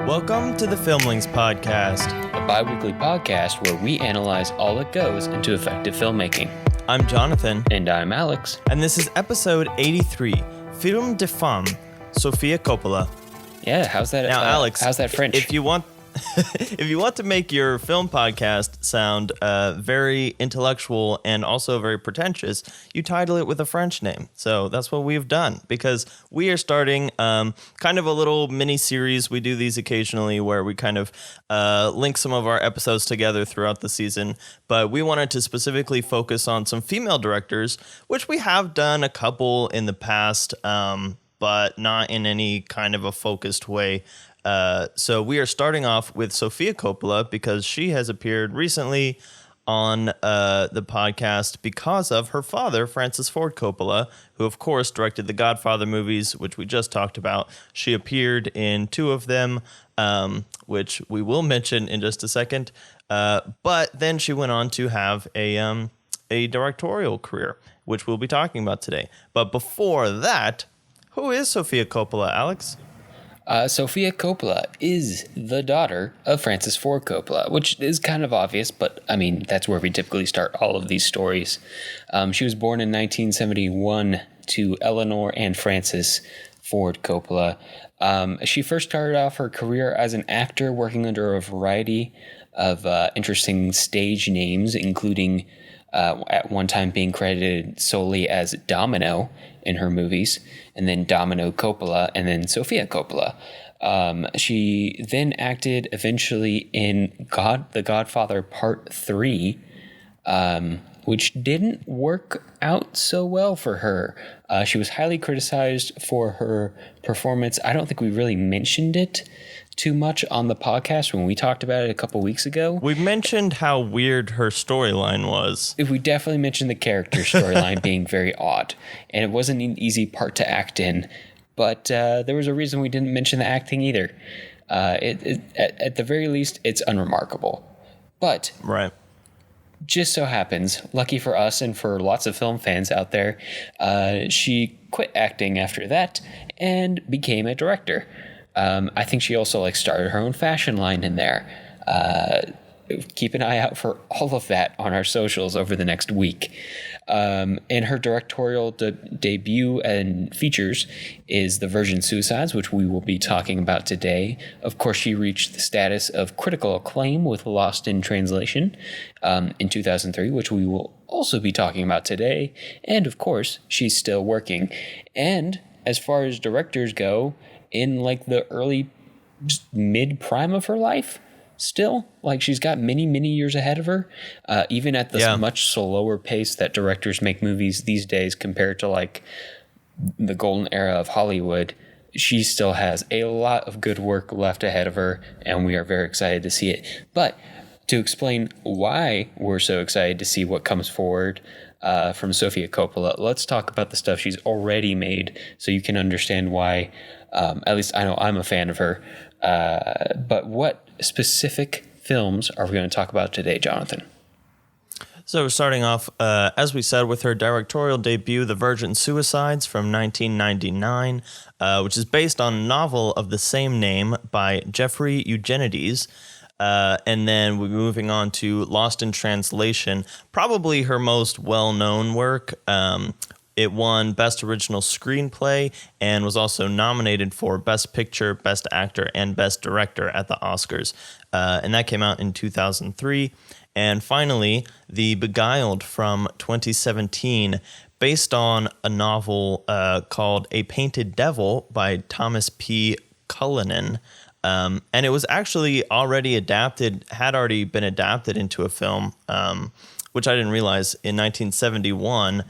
Welcome to the Filmlings Podcast, a bi-weekly podcast where we analyze all that goes into effective filmmaking. I'm Jonathan. And I'm Alex. And this is episode 83, Film de Femmes, Sofia Coppola. Yeah, how's that? Now, Alex, how's that French? If you want to make your film podcast sound very intellectual and also very pretentious, you title it with a French name. So that's what we've done, because we are starting kind of a little mini series. We do these occasionally where we kind of link some of our episodes together throughout the season. But we wanted to specifically focus on some female directors, which we have done a couple in the past, but not in any kind of a focused way. So we are starting off with Sofia Coppola because she has appeared recently on the podcast because of her father, Francis Ford Coppola, who, of course, directed the Godfather movies, which we just talked about. She appeared in two of them, which we will mention in just a second. But then she went on to have a directorial career, which we'll be talking about today. But before that, who is Sofia Coppola, Alex? Sofia Coppola is the daughter of Francis Ford Coppola, which is kind of obvious, but I mean, that's where we typically start all of these stories. She was born in 1971 to Eleanor and Francis Ford Coppola. She first started off her career as an actor, working under a variety of interesting stage names, including at one time being credited solely as Domino in her movies, and then Domino Coppola, and then Sofia Coppola. She then acted eventually in The Godfather Part 3, which didn't work out so well for her. She was highly criticized for her performance. I don't think we really mentioned it too much on the podcast when we talked about it a couple weeks ago. We mentioned how weird her storyline was. We definitely mentioned the character storyline being very odd, and it wasn't an easy part to act in, but there was a reason we didn't mention the acting either. At the very least, it's unremarkable. But right. Just so happens, lucky for us and for lots of film fans out there, she quit acting after that and became a director. I think she also started her own fashion line in there. Keep an eye out for all of that on our socials over the next week. And her directorial debut and features is The Virgin Suicides, which we will be talking about today. Of course, she reached the status of critical acclaim with Lost in Translation in 2003, which we will also be talking about today. And of course, she's still working. And as far as directors go, in the early mid prime of her life, still she's got many years ahead of her, even at this much slower pace that directors make movies these days compared to the golden era of Hollywood. She still has a lot of good work left ahead of her, and we are very excited to see it. But to explain why we're so excited to see what comes forward from Sofia Coppola, let's talk about the stuff she's already made so you can understand why. At least I know I'm a fan of her. But what specific films are we going to talk about today, Jonathan? So we're starting off, as we said, with her directorial debut, The Virgin Suicides from 1999, which is based on a novel of the same name by Jeffrey Eugenides. And then we're moving on to Lost in Translation, probably her most well-known work. It won Best Original Screenplay and was also nominated for Best Picture, Best Actor, and Best Director at the Oscars. And that came out in 2003. And finally, The Beguiled from 2017, based on a novel called A Painted Devil by Thomas P. Cullinan. And it was actually had already been adapted into a film, which I didn't realize, in 1971,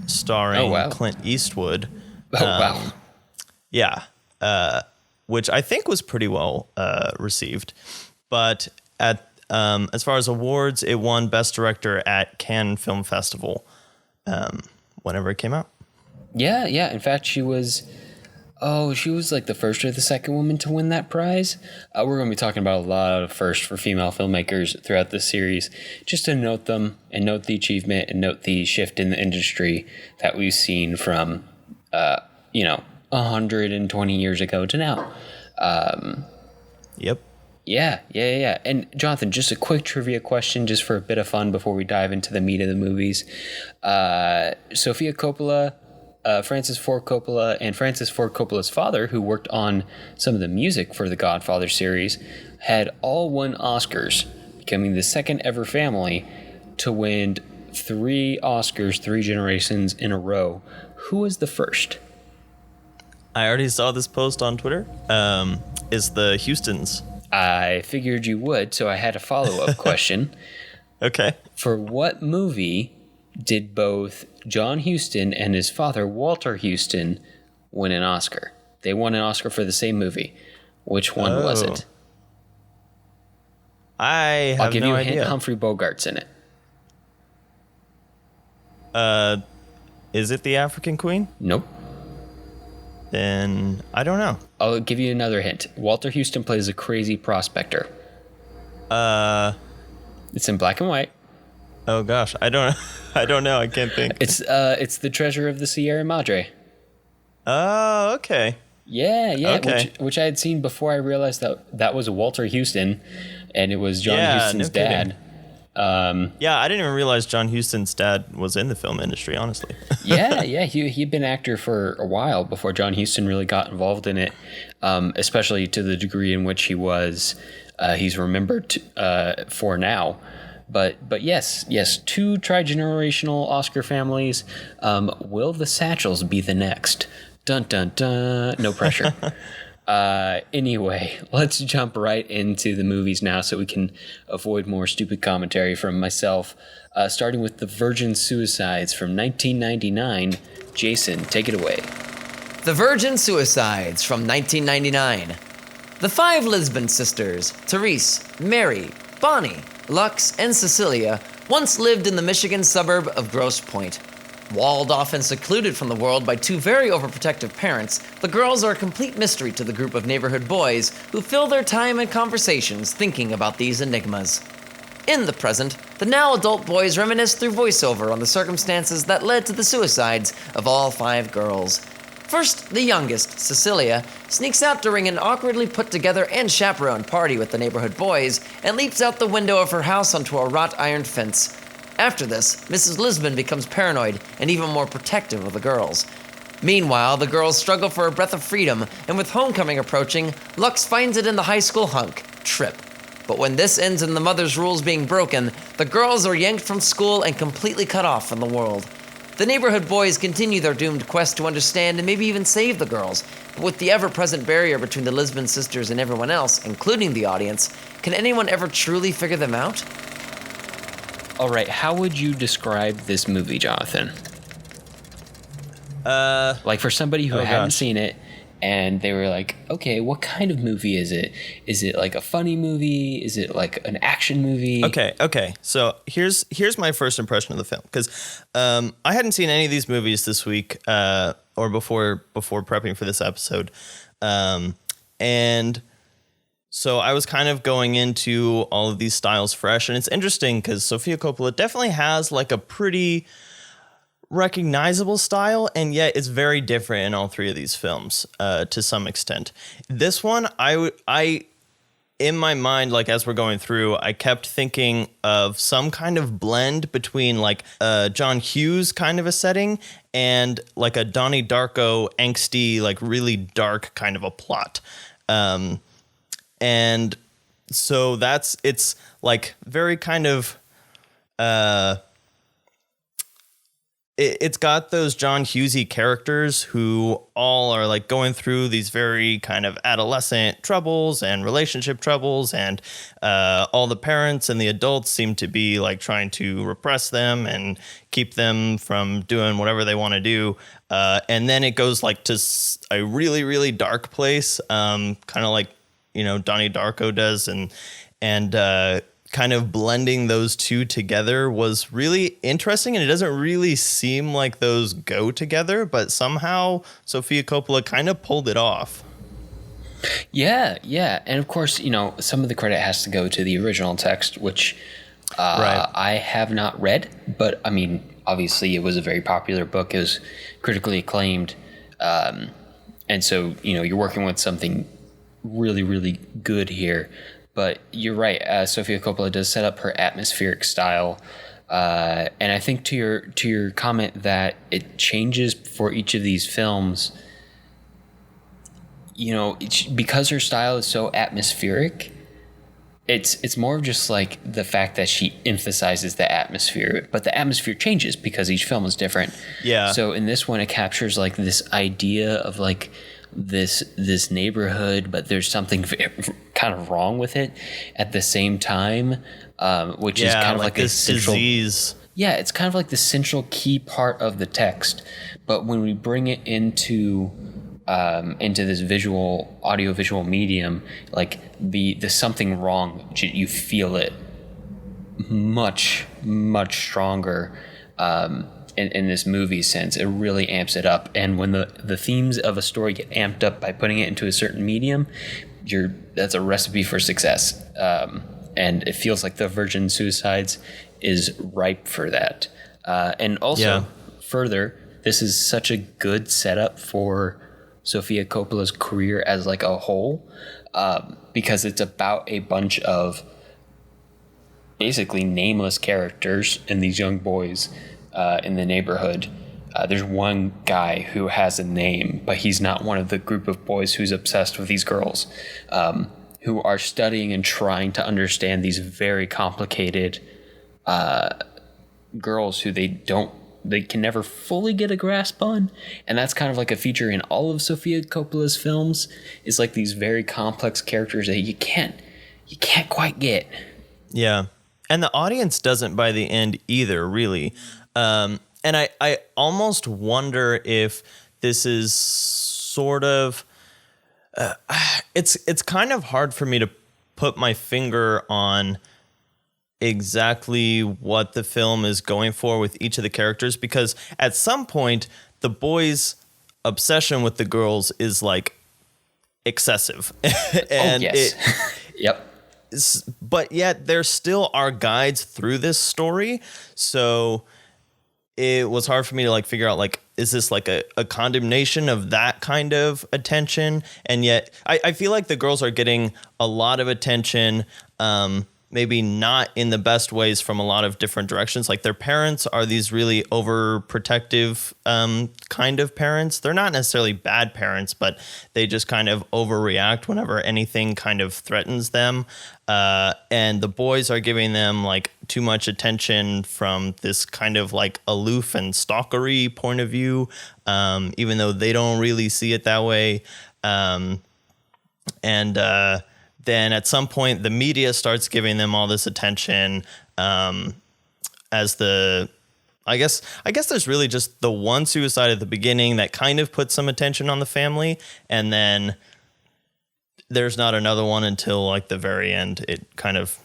starring Clint Eastwood. Wow. Yeah, which I think was pretty well received. But as far as awards, it won Best Director at Cannes Film Festival whenever it came out. Yeah. In fact, she was the first or the second woman to win that prize. We're going to be talking about a lot of firsts for female filmmakers throughout this series, just to note them and note the achievement and note the shift in the industry that we've seen from, 120 years ago to now. Yep. Yeah. And Jonathan, just a quick trivia question, just for a bit of fun before we dive into the meat of the movies. Sofia Coppola, Francis Ford Coppola, and Francis Ford Coppola's father, who worked on some of the music for the Godfather series, had all won Oscars, becoming the second ever family to win 3 Oscars 3 generations in a row. Who was the first? I already saw this post on Twitter. Is the Houstons. I figured you would, so I had a follow-up question. Okay. For what movie did both John Huston and his father, Walter Huston, win an Oscar? They won an Oscar for the same movie. Which one was it? I have I'll give no you a idea. hint. Humphrey Bogart's in it. Is it the African Queen? Nope. Then I don't know. I'll give you another hint. Walter Huston plays a crazy prospector. It's in black and white. Oh gosh, I don't know. I can't think. It's the Treasure of the Sierra Madre. Oh, okay. Yeah, Okay. which I had seen before I realized that was Walter Huston, and it was John Huston's no kidding. dad. Yeah, I didn't even realize John Huston's dad was in the film industry, honestly. yeah, he'd been actor for a while before John Huston really got involved in it, especially to the degree in which he's remembered for now. But yes, 2 tri-generational Oscar families. Will the Satchels be the next? Dun dun dun. No pressure. Anyway, let's jump right into the movies now so we can avoid more stupid commentary from myself. Starting with The Virgin Suicides from 1999. Jason, take it away. The Virgin Suicides from 1999. The 5 Lisbon sisters, Therese, Mary, Bonnie, Lux, and Cecilia, once lived in the Michigan suburb of Grosse Pointe. Walled off and secluded from the world by 2 very overprotective parents, the girls are a complete mystery to the group of neighborhood boys who fill their time and conversations thinking about these enigmas. In the present, the now adult boys reminisce through voiceover on the circumstances that led to the suicides of all 5 girls. First, the youngest, Cecilia, sneaks out during an awkwardly put together and chaperoned party with the neighborhood boys and leaps out the window of her house onto a wrought iron fence. After this, Mrs. Lisbon becomes paranoid and even more protective of the girls. Meanwhile, the girls struggle for a breath of freedom, and with homecoming approaching, Lux finds it in the high school hunk, Trip. But when this ends in the mother's rules being broken, the girls are yanked from school and completely cut off from the world. The neighborhood boys continue their doomed quest to understand and maybe even save the girls, but with the ever-present barrier between the Lisbon sisters and everyone else, including the audience, can anyone ever truly figure them out? All right, how would you describe this movie, Jonathan? Like for somebody who hadn't seen it and they were like, okay, what kind of movie is it? Is it like a funny movie? Is it like an action movie? Okay. So here's my first impression of the film, because I hadn't seen any of these movies this week or before prepping for this episode, and so I was kind of going into all of these styles fresh, and it's interesting because Sofia Coppola definitely has like a pretty recognizable style, and yet it's very different in all 3 of these films to some extent. This one, I in my mind, like as we're going through, I kept thinking of some kind of blend between like John Hughes kind of a setting and like a Donnie Darko angsty, like really dark kind of a plot. And so it's like very kind of, it's got those John Hughesy characters who all are like going through these very kind of adolescent troubles and relationship troubles, and all the parents and the adults seem to be like trying to repress them and keep them from doing whatever they want to do. And then it goes like to a really, really dark place, kind of like, you know, Donnie Darko does, and kind of blending those 2 together was really interesting, and it doesn't really seem like those go together, but somehow Sofia Coppola kind of pulled it off. Yeah, and of course, you know, some of the credit has to go to the original text, which Right. I have not read, but I mean, obviously it was a very popular book. It was critically acclaimed, and so, you know, you're working with something really, really good here. But you're right. Sofia Coppola does set up her atmospheric style. And I think to your comment that it changes for each of these films, because her style is so atmospheric, it's more of just like the fact that she emphasizes the atmosphere, but the atmosphere changes because each film is different. Yeah. So in this one, it captures like this idea of like this neighborhood, but there's something kind of wrong with it at the same time, which is kind of like this a central disease. Yeah, it's kind of like the central key part of the text. But when we bring it into this audiovisual medium, like the something wrong, you feel it much, much stronger in this movie sense. It really amps it up. And when the themes of a story get amped up by putting it into a certain medium, that's a recipe for success. And it feels like the Virgin Suicides is ripe for that. And also, further, this is such a good setup for Sofia Coppola's career as like a whole, because it's about a bunch of basically nameless characters and these young boys in the neighborhood. There's one guy who has a name, but he's not one of the group of boys who's obsessed with these girls, who are studying and trying to understand these very complicated girls who they can never fully get a grasp on. And that's kind of like a feature in all of Sofia Coppola's films, is like these very complex characters that you can't quite get. Yeah. And the audience doesn't by the end either, really. And I almost wonder if this is sort of it's kind of hard for me to put my finger on exactly what the film is going for with each of the characters, because at some point the boys' obsession with the girls is like excessive. And Yep. But yet there still are guides through this story. So it was hard for me to like figure out, like, is this like a condemnation of that kind of attention? And yet I feel like the girls are getting a lot of attention, maybe not in the best ways from a lot of different directions. Like their parents are these really overprotective kind of parents. They're not necessarily bad parents, but they just kind of overreact whenever anything kind of threatens them. And the boys are giving them like too much attention from this kind of like aloof and stalkery point of view, even though they don't really see it that way. Then at some point the media starts giving them all this attention, as I guess there's really just the one suicide at the beginning that kind of puts some attention on the family, and then there's not another one until like the very end. It kind of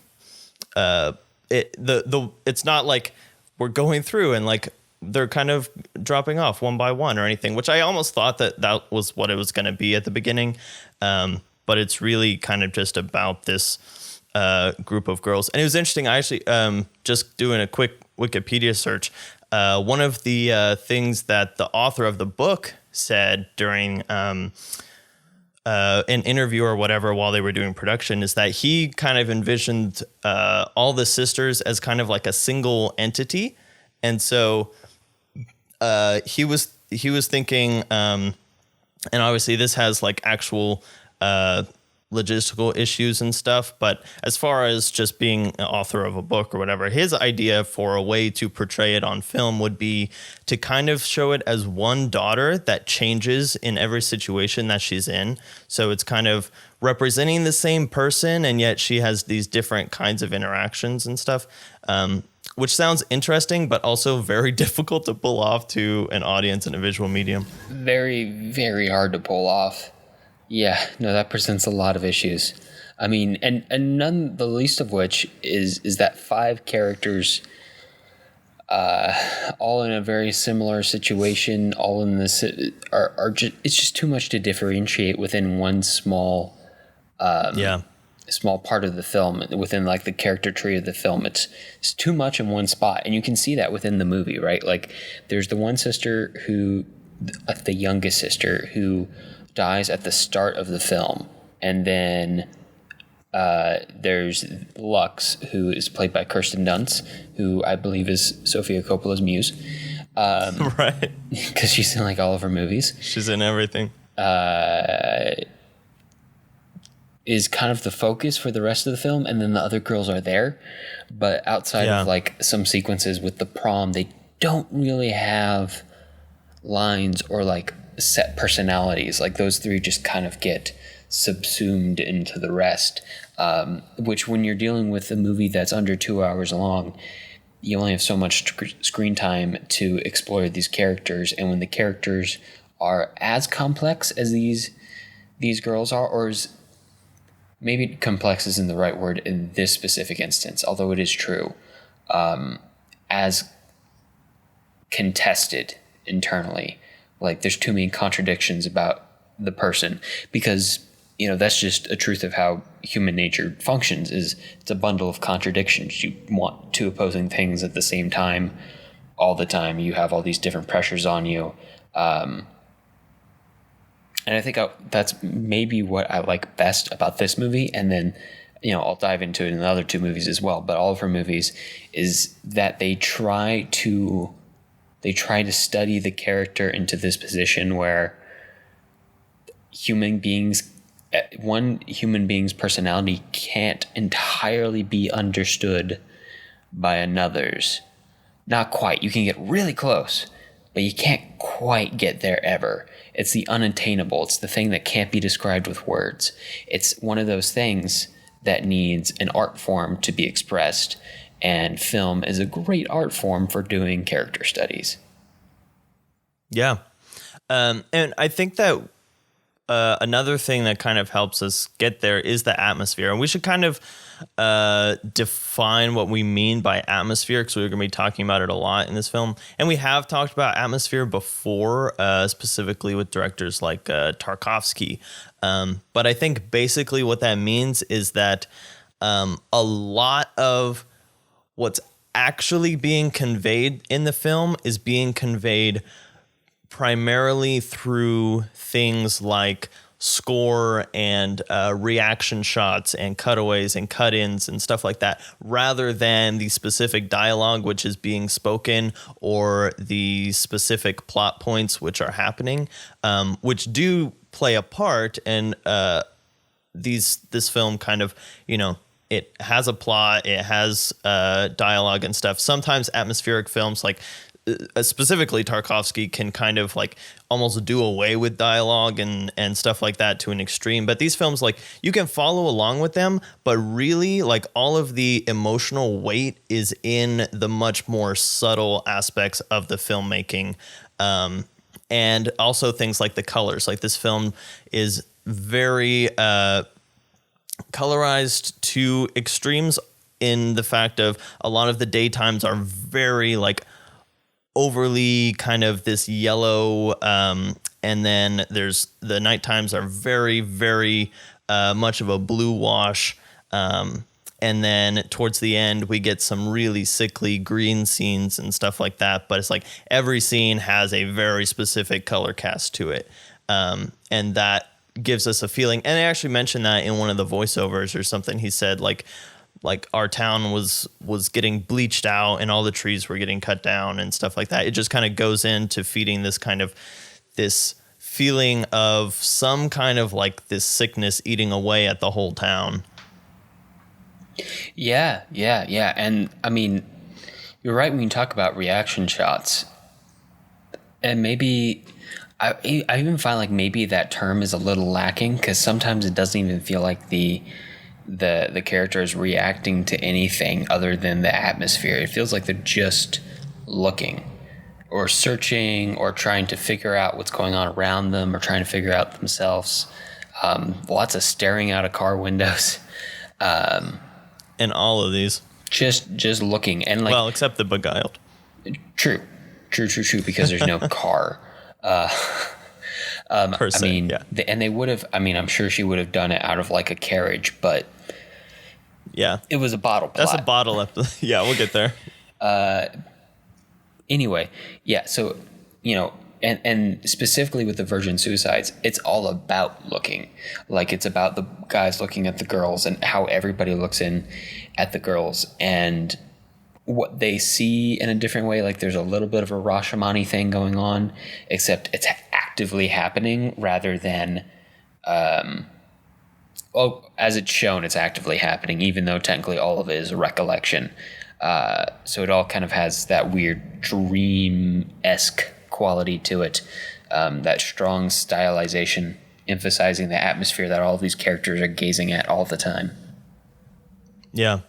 it's not like we're going through and like they're kind of dropping off one by one or anything, which I almost thought that was what it was going to be at the beginning. But it's really kind of just about this group of girls. And it was interesting. I actually, just doing a quick Wikipedia search, one of the things that the author of the book said during an interview or whatever while they were doing production is that he kind of envisioned all the sisters as kind of like a single entity. And so he was thinking, and obviously this has like actual logistical issues and stuff, but as far as just being an author of a book or whatever, his idea for a way to portray it on film would be to kind of show it as one daughter that changes in every situation that she's in. So it's kind of representing the same person, and yet she has these different kinds of interactions and stuff, which sounds interesting, but also very difficult to pull off to an audience in a visual medium. Very, very hard to pull off. Yeah, no, that presents a lot of issues. I mean, and none the least of which is that 5 characters, all in a very similar situation, all in this are just, it's just too much to differentiate within one small part of the film, within like the character tree of the film. It's too much in one spot, and you can see that within the movie, right? Like there's the one sister who, the youngest sister, who dies at the start of the film, And then there's Lux, who is played by Kirsten Dunst, who I believe is Sofia Coppola's muse. Right. Because she's in like all of her movies. She's in everything. Is kind of the focus for the rest of the film, and then the other girls are there. But outside of like some sequences with the prom, they don't really have lines or like set personalities. Like those three just kind of get subsumed into the rest, which when you're dealing with a movie that's under 2 hours long, you only have so much screen time to explore these characters. And when the characters are as complex as these girls are, or maybe complex isn't the right word in this specific instance, although it is true, as contested internally, like there's too many contradictions about the person, because that's just a truth of how human nature functions. Is it's a bundle of contradictions. You want two opposing things at the same time all the time. You have all these different pressures on you, and I think that's maybe what I like best about this movie. And then I'll dive into it in the other two movies as well, but all of her movies is that they try to study the character into this position where one human being's personality can't entirely be understood by another's. Not quite. You can get really close, but you can't quite get there ever. It's the unattainable. It's the thing that can't be described with words. It's one of those things that needs an art form to be expressed, and film is a great art form for doing character studies. Yeah. And I think that another thing that kind of helps us get there is the atmosphere. And we should kind of define what we mean by atmosphere, because we're going to be talking about it a lot in this film. And we have talked about atmosphere before, specifically with directors like Tarkovsky. But I think basically what that means is that a lot of what's actually being conveyed in the film is being conveyed primarily through things like score and reaction shots and cutaways and cut-ins and stuff like that, rather than the specific dialogue which is being spoken or the specific plot points which are happening, which do play a part. And this film kind of, it has a plot, it has dialogue and stuff. Sometimes atmospheric films, like specifically Tarkovsky, can kind of like almost do away with dialogue and stuff like that to an extreme. But these films, like, you can follow along with them, but really like all of the emotional weight is in the much more subtle aspects of the filmmaking. And also things like the colors. Like, this film is very colorized to extremes, in the fact of a lot of the daytimes are very like overly kind of this yellow, and then there's the night times are very, very much of a blue wash, and then towards the end we get some really sickly green scenes and stuff like that. But it's like every scene has a very specific color cast to it, and that gives us a feeling. And I actually mentioned that in one of the voiceovers or something. He said like our town was getting bleached out and all the trees were getting cut down and stuff like that. It just kind of goes into feeding this kind of this feeling of some kind of like this sickness eating away at the whole town. Yeah. And I mean, you're right when you talk about reaction shots. And maybe I even find like maybe that term is a little lacking, because sometimes it doesn't even feel like the character is reacting to anything other than the atmosphere. It feels like they're just looking or searching or trying to figure out what's going on around them or trying to figure out themselves. Lots of staring out of car windows. In all of these. Just looking. And like, well, except the Beguiled. True, because there's no car. Per se, I mean, yeah. And they would have, I mean, I'm sure she would have done it out of like a carriage, but yeah, it was a bottle plot. That's a bottle. Yeah, we'll get there. Anyway, yeah. So, and specifically with the Virgin Suicides, it's all about looking. Like, it's about the guys looking at the girls and how everybody looks in at the girls and what they see in a different way. Like, there's a little bit of a Rashomani thing going on, except it's actively happening rather than, as it's shown, it's actively happening, even though technically all of it is a recollection. So it all kind of has that weird dream-esque quality to it, that strong stylization, emphasizing the atmosphere that all of these characters are gazing at all the time. Yeah.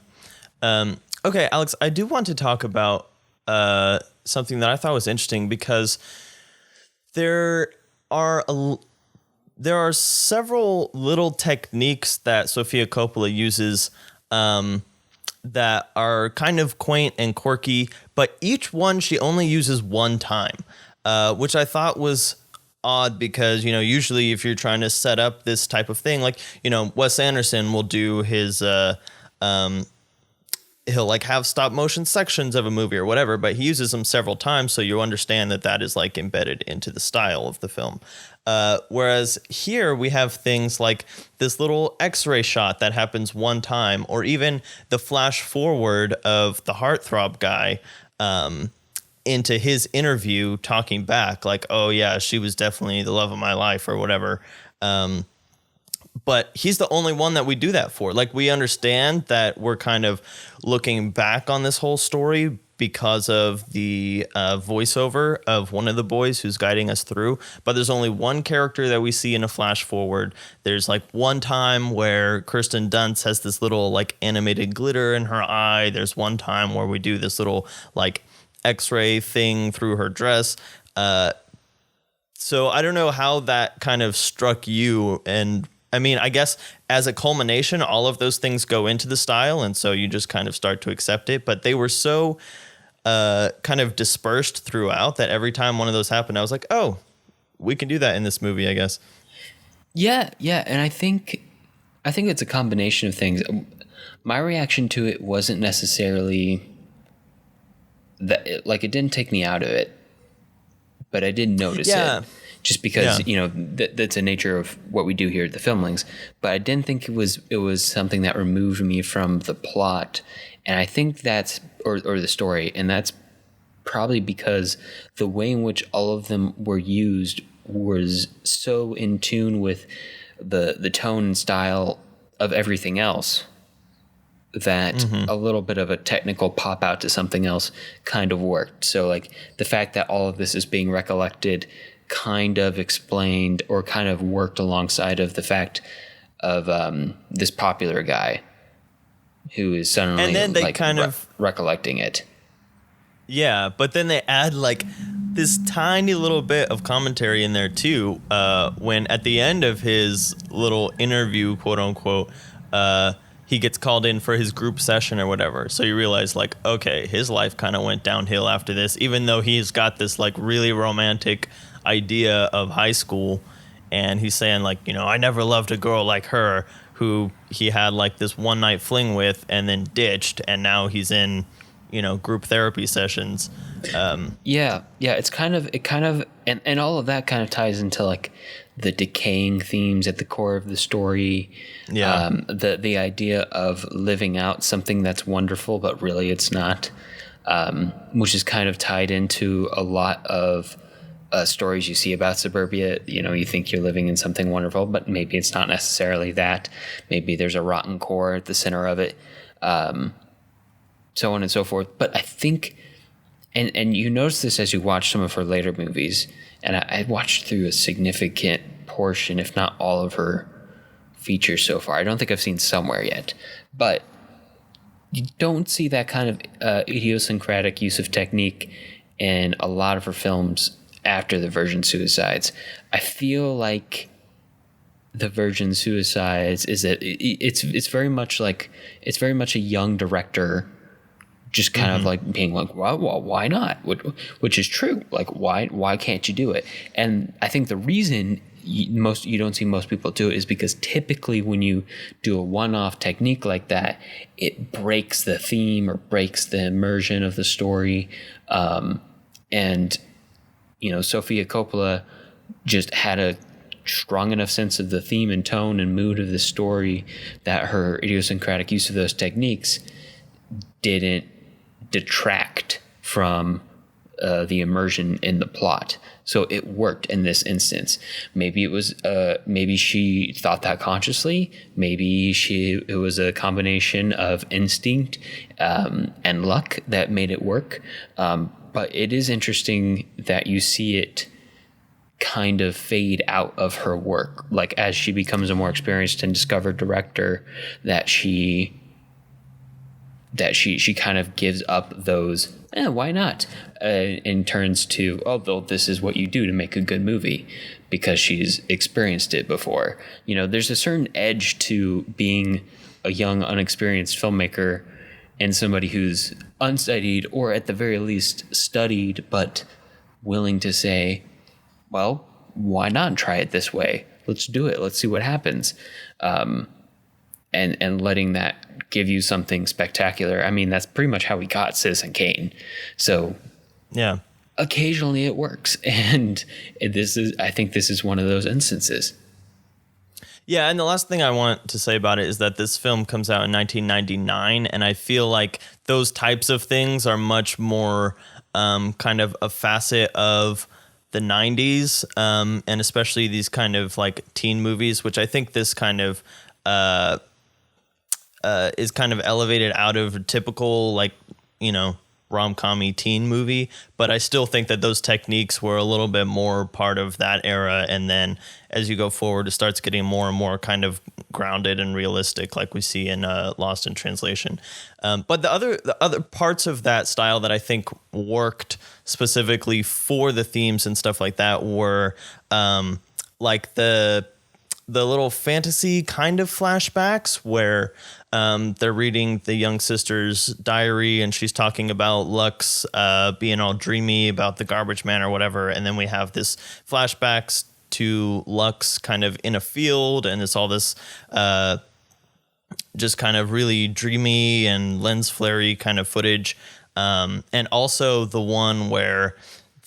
Okay, Alex, I do want to talk about something that I thought was interesting, because there are several little techniques that Sofia Coppola uses that are kind of quaint and quirky, but each one she only uses one time, which I thought was odd, because, you know, usually if you're trying to set up this type of thing, like, you know, Wes Anderson will do his he'll like have stop motion sections of a movie or whatever, but he uses them several times, so you understand that that is like embedded into the style of the film. Whereas here we have things like this little X-ray shot that happens one time, or even the flash forward of the heartthrob guy into his interview talking back like, oh yeah, she was definitely the love of my life or whatever. But he's the only one that we do that for. Like, we understand that we're kind of looking back on this whole story because of the voiceover of one of the boys who's guiding us through. But there's only one character that we see in a flash forward. There's like one time where Kirsten Dunst has this little like animated glitter in her eye. There's one time where we do this little like X-ray thing through her dress. So I don't know how that kind of struck you. And I mean, I guess as a culmination, all of those things go into the style, and so you just kind of start to accept it. But they were so kind of dispersed throughout that every time one of those happened, I was like, oh, we can do that in this movie, I guess. Yeah, and I think it's a combination of things. My reaction to it wasn't necessarily that, it didn't take me out of it, but I did notice it. Just because, you know, that's the nature of what we do here at the Filmlings. But I didn't think it was something that removed me from the plot. And I think that's, or the story, and that's probably because the way in which all of them were used was so in tune with the tone and style of everything else that a little bit of a technical pop out to something else kind of worked. So like the fact that all of this is being recollected kind of explained or kind of worked alongside of the fact of this popular guy who is suddenly and then they kind of recollecting it. Yeah, but then they add like this tiny little bit of commentary in there too, when at the end of his little interview, quote unquote, he gets called in for his group session or whatever. So you realize like, okay, his life kind of went downhill after this, even though he's got this like really romantic idea of high school. And he's saying like, you know, I never loved a girl like her, who he had like this one night fling with and then ditched. And now he's in, you know, group therapy sessions. It's kind of, and all of that kind of ties into like the decaying themes at the core of the story. The idea of living out something that's wonderful, but really it's not, which is kind of tied into a lot of stories you see about suburbia. You know, you think you're living in something wonderful, but maybe it's not necessarily that. Maybe there's a rotten core at the center of it, so on and so forth. But I think, and you notice this as you watch some of her later movies, and I watched through a significant portion, if not all of her features so far. I don't think I've seen Somewhere yet, but you don't see that kind of idiosyncratic use of technique in a lot of her films after the Virgin Suicides. I feel like the Virgin Suicides is that it's very much a young director just kind of like being like, well, why not? Which is true. Like, why can't you do it? And I think the reason you don't see most people do it is because typically when you do a one-off technique like that, it breaks the theme or breaks the immersion of the story, and Sofia Coppola just had a strong enough sense of the theme and tone and mood of the story that her idiosyncratic use of those techniques didn't detract from the immersion in the plot. So it worked in this instance. Maybe it was, maybe she thought that consciously. Maybe it was a combination of instinct and luck that made it work. But it is interesting that you see it kind of fade out of her work, like as she becomes a more experienced and discovered director, that she kind of gives up those why not and turns to, though this is what you do to make a good movie, because she's experienced it before. There's a certain edge to being a young unexperienced filmmaker and somebody who's unstudied, or at the very least studied, but willing to say, well, why not try it this way? Let's do it. Let's see what happens. And letting that give you something spectacular. I mean, that's pretty much how we got Citizen Kane. So yeah, occasionally it works. And I think this is one of those instances. Yeah, and the last thing I want to say about it is that this film comes out in 1999, and I feel like those types of things are much more kind of a facet of the 90s, and especially these kind of like teen movies, which I think this kind of is kind of elevated out of a typical, like, rom-com-y teen movie, but I still think that those techniques were a little bit more part of that era, and then as you go forward, it starts getting more and more kind of grounded and realistic, like we see in Lost in Translation. But the other parts of that style that I think worked specifically for the themes and stuff like that were like the little fantasy kind of flashbacks where they're reading the young sister's diary, and she's talking about Lux being all dreamy about the garbage man or whatever. And then we have this flashbacks to Lux kind of in a field, and it's all this just kind of really dreamy and lens flare-y kind of footage. And also the one where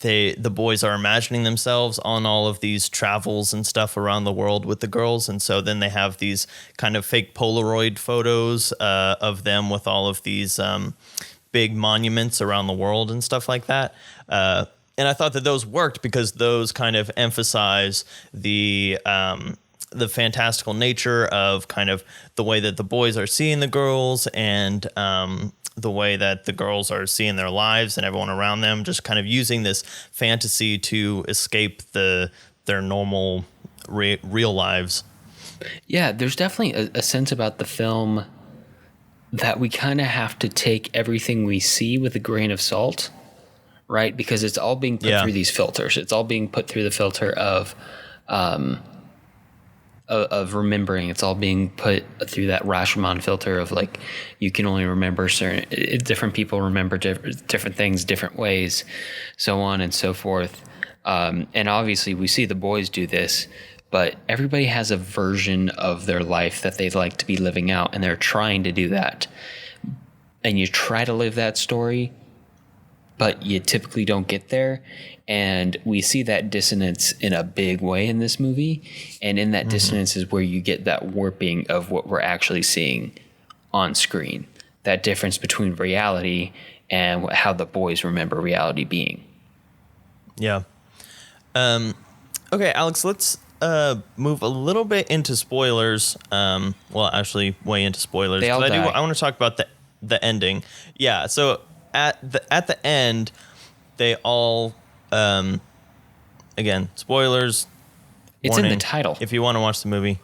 the boys are imagining themselves on all of these travels and stuff around the world with the girls. And so then they have these kind of fake Polaroid photos of them with all of these big monuments around the world and stuff like that. And I thought that those worked because those kind of emphasize the fantastical nature of kind of the way that the boys are seeing the girls, and the way that the girls are seeing their lives and everyone around them, just kind of using this fantasy to escape their normal real lives. Yeah, there's definitely a sense about the film that we kind of have to take everything we see with a grain of salt, right? Because it's all being put through these filters. It's all being put through the filter of remembering. It's all being put through that Rashomon filter of like, you can only remember different people remember different things different ways, so on and so forth. And obviously we see the boys do this, but everybody has a version of their life that they'd like to be living out, and they're trying to do that. And you try to live that story, but you typically don't get there. And we see that dissonance in a big way in this movie. And in that dissonance is where you get that warping of what we're actually seeing on screen. That difference between reality and how the boys remember reality being. Yeah. Okay, Alex, let's move a little bit into spoilers. Well, actually, way into spoilers. They all die. I want to talk about the ending. Yeah, so at the end, they all... again, spoilers. It's warning, in the title. if you want to watch the movie.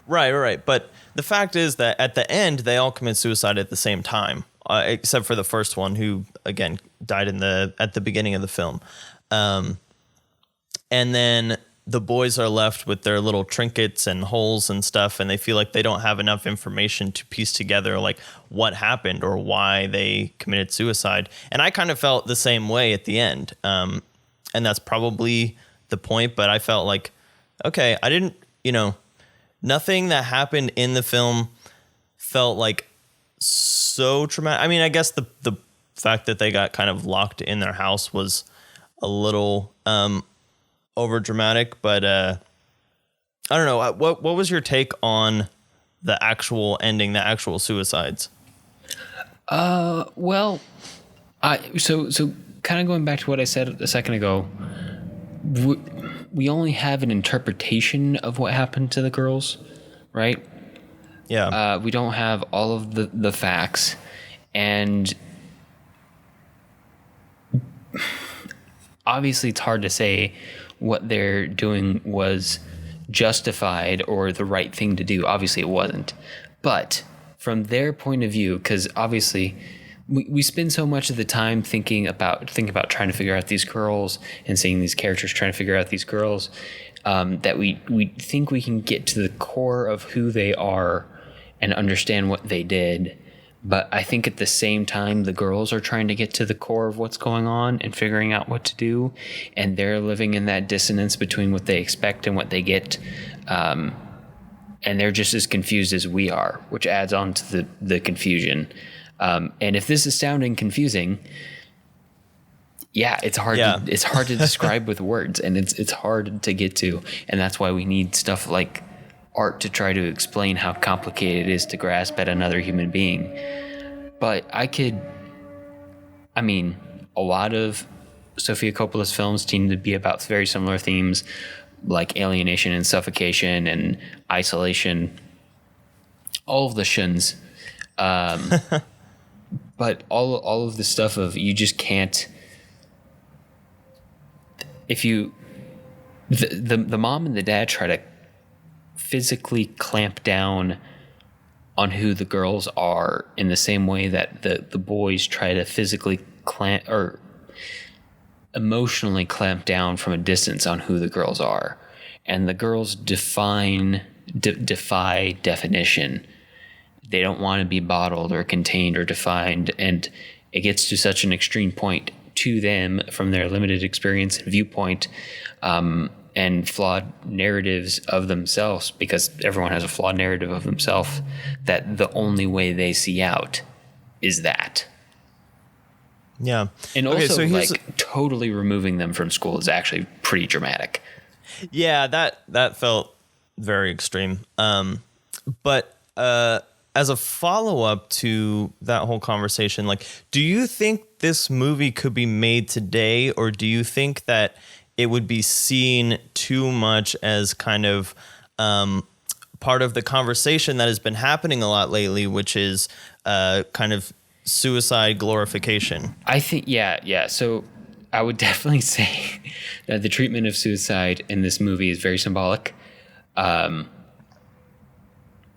Right. But the fact is that at the end, they all commit suicide at the same time, except for the first one, who again died at the beginning of the film. And then the boys are left with their little trinkets and holes and stuff, and they feel like they don't have enough information to piece together like what happened or why they committed suicide. And I kind of felt the same way at the end. And that's probably the point, but I felt like, okay, I didn't, nothing that happened in the film felt like so traumatic. I mean, I guess the fact that they got kind of locked in their house was a little over dramatic, but I don't know. What was your take on the actual ending, the actual suicides? Well, so kind of going back to what I said a second ago, we only have an interpretation of what happened to the girls, right? Yeah. We don't have all of the facts, and obviously it's hard to say what they're doing was justified or the right thing to do. Obviously it wasn't. But from their point of view, because obviously we spend so much of the time thinking about trying to figure out these girls and seeing these characters trying to figure out these girls, that we think we can get to the core of who they are and understand what they did. But I think at the same time, the girls are trying to get to the core of what's going on and figuring out what to do. And they're living in that dissonance between what they expect and what they get. And they're just as confused as we are, which adds on to the confusion. And if this is sounding confusing, yeah, it's hard to describe with words, and it's hard to get to. And that's why we need stuff like art to try to explain how complicated it is to grasp at another human being. But a lot of Sofia Coppola's films tend to be about very similar themes, like alienation and suffocation and isolation, all of the shuns. But all of the stuff of you just can't, if you, the mom and the dad try to physically clamp down on who the girls are in the same way that the boys try to physically clamp or emotionally clamp down from a distance on who the girls are. And the girls defy definition. They don't want to be bottled or contained or defined. And it gets to such an extreme point to them from their limited experience and viewpoint, and flawed narratives of themselves, because everyone has a flawed narrative of themselves, that the only way they see out is that. Yeah. And also, totally removing them from school is actually pretty dramatic. Yeah, that felt very extreme. But as a follow-up to that whole conversation, like, do you think this movie could be made today, or do you think that it would be seen too much as kind of part of the conversation that has been happening a lot lately, which is kind of suicide glorification? I think, yeah. So I would definitely say that the treatment of suicide in this movie is very symbolic.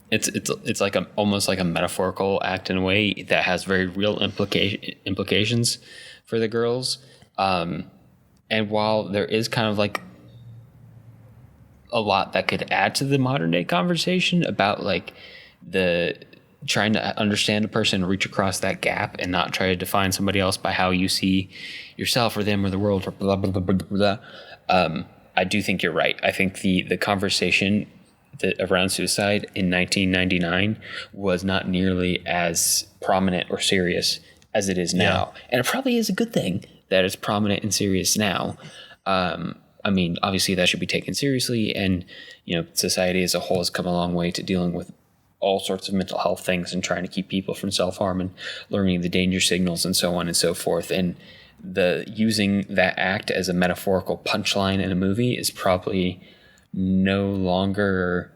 It's like almost like a metaphorical act in a way that has very real implications for the girls. And while there is kind of like a lot that could add to the modern day conversation about like the trying to understand a person, reach across that gap and not try to define somebody else by how you see yourself or them or the world or blah, blah, blah, blah, blah, blah. I do think you're right. I think the conversation around suicide in 1999 was not nearly as prominent or serious as it is now. Yeah. And it probably is a good thing that it's prominent and serious now. Obviously that should be taken seriously, and society as a whole has come a long way to dealing with all sorts of mental health things and trying to keep people from self-harm and learning the danger signals and so on and so forth. And using that act as a metaphorical punchline in a movie is probably no longer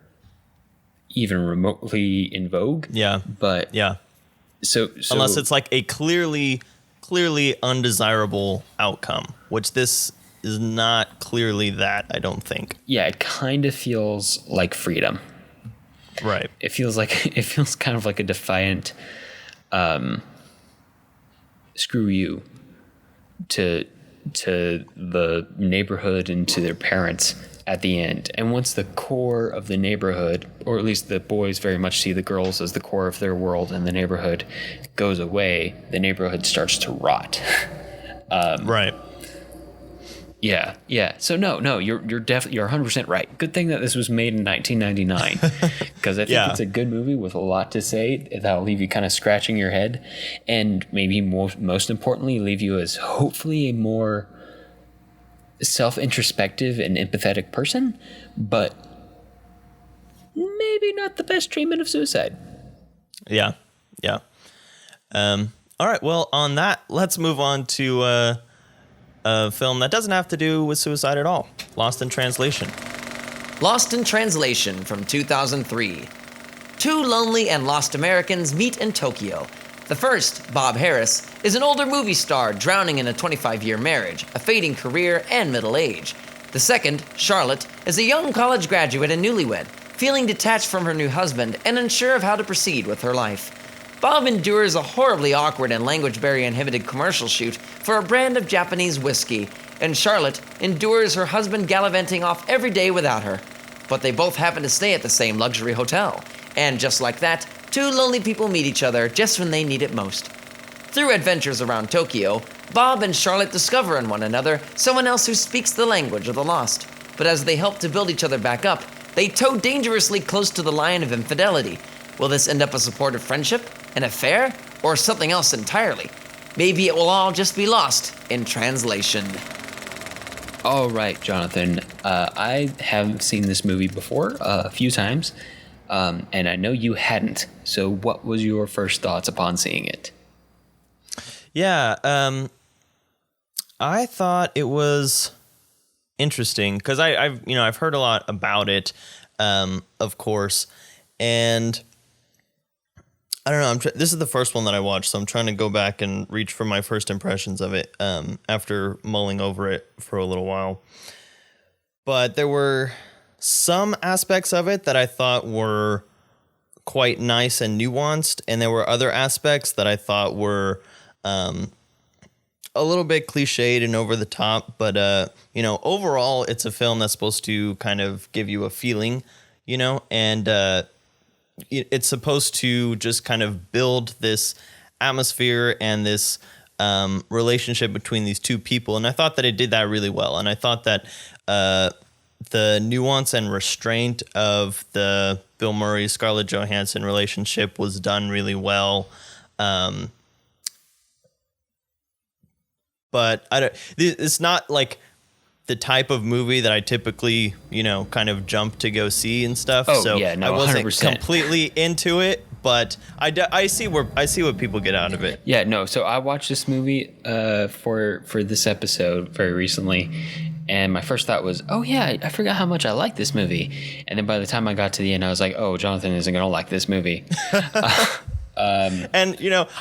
even remotely in vogue. Yeah. But yeah. So unless it's like a clearly undesirable outcome, which this is not clearly that, I don't think. Yeah, it kind of feels like freedom. Right. It feels kind of like a defiant screw you to the neighborhood and to their parents at the end. And once the core of the neighborhood, or at least the boys very much see the girls as the core of their world, and the neighborhood goes away, the neighborhood starts to rot. Right. Yeah. So no, you're 100% right. Good thing that this was made in 1999, because I think it's a good movie with a lot to say that'll leave you kind of scratching your head, and maybe most importantly leave you as hopefully a more self-introspective and empathetic person, but maybe not the best treatment of suicide. Yeah. All right. Well, on that, let's move on to a film that doesn't have to do with suicide at all. Lost in Translation. Lost in Translation from 2003. Two lonely and lost Americans meet in Tokyo. The first, Bob Harris, is an older movie star drowning in a 25-year marriage, a fading career, and middle age. The second, Charlotte, is a young college graduate and newlywed, feeling detached from her new husband and unsure of how to proceed with her life. Bob endures a horribly awkward and language barrier-inhibited commercial shoot for a brand of Japanese whiskey, and Charlotte endures her husband gallivanting off every day without her. But they both happen to stay at the same luxury hotel, and just like that, two lonely people meet each other just when they need it most. Through adventures around Tokyo, Bob and Charlotte discover in one another someone else who speaks the language of the lost. But as they help to build each other back up, they tow dangerously close to the line of infidelity. Will this end up a supportive friendship, an affair, or something else entirely? Maybe it will all just be lost in translation. All right, Jonathan. I have seen this movie before a few times, and I know you hadn't. So what was your first thoughts upon seeing it? Yeah, I thought it was interesting because I've heard a lot about it, of course, and I don't know. This is the first one that I watched, so I'm trying to go back and reach for my first impressions of it after mulling over it for a little while. But there were some aspects of it that I thought were quite nice and nuanced, and there were other aspects that I thought were a little bit cliched and over the top. But overall, it's a film that's supposed to kind of give you a feeling, and it's supposed to just kind of build this atmosphere and this relationship between these two people. And I thought that it did that really well. And I thought that the nuance and restraint of the Bill Murray, Scarlett Johansson relationship was done really well. But it's not like the type of movie that I typically, kind of jump to go see and stuff. Oh, so yeah, no, I wasn't 100%. completely into it, but I see what people get out of it. Yeah, no. So I watched this movie for this episode very recently, and my first thought was, oh yeah, I forgot how much I like this movie. And then by the time I got to the end, I was like, oh, Jonathan isn't gonna like this movie. And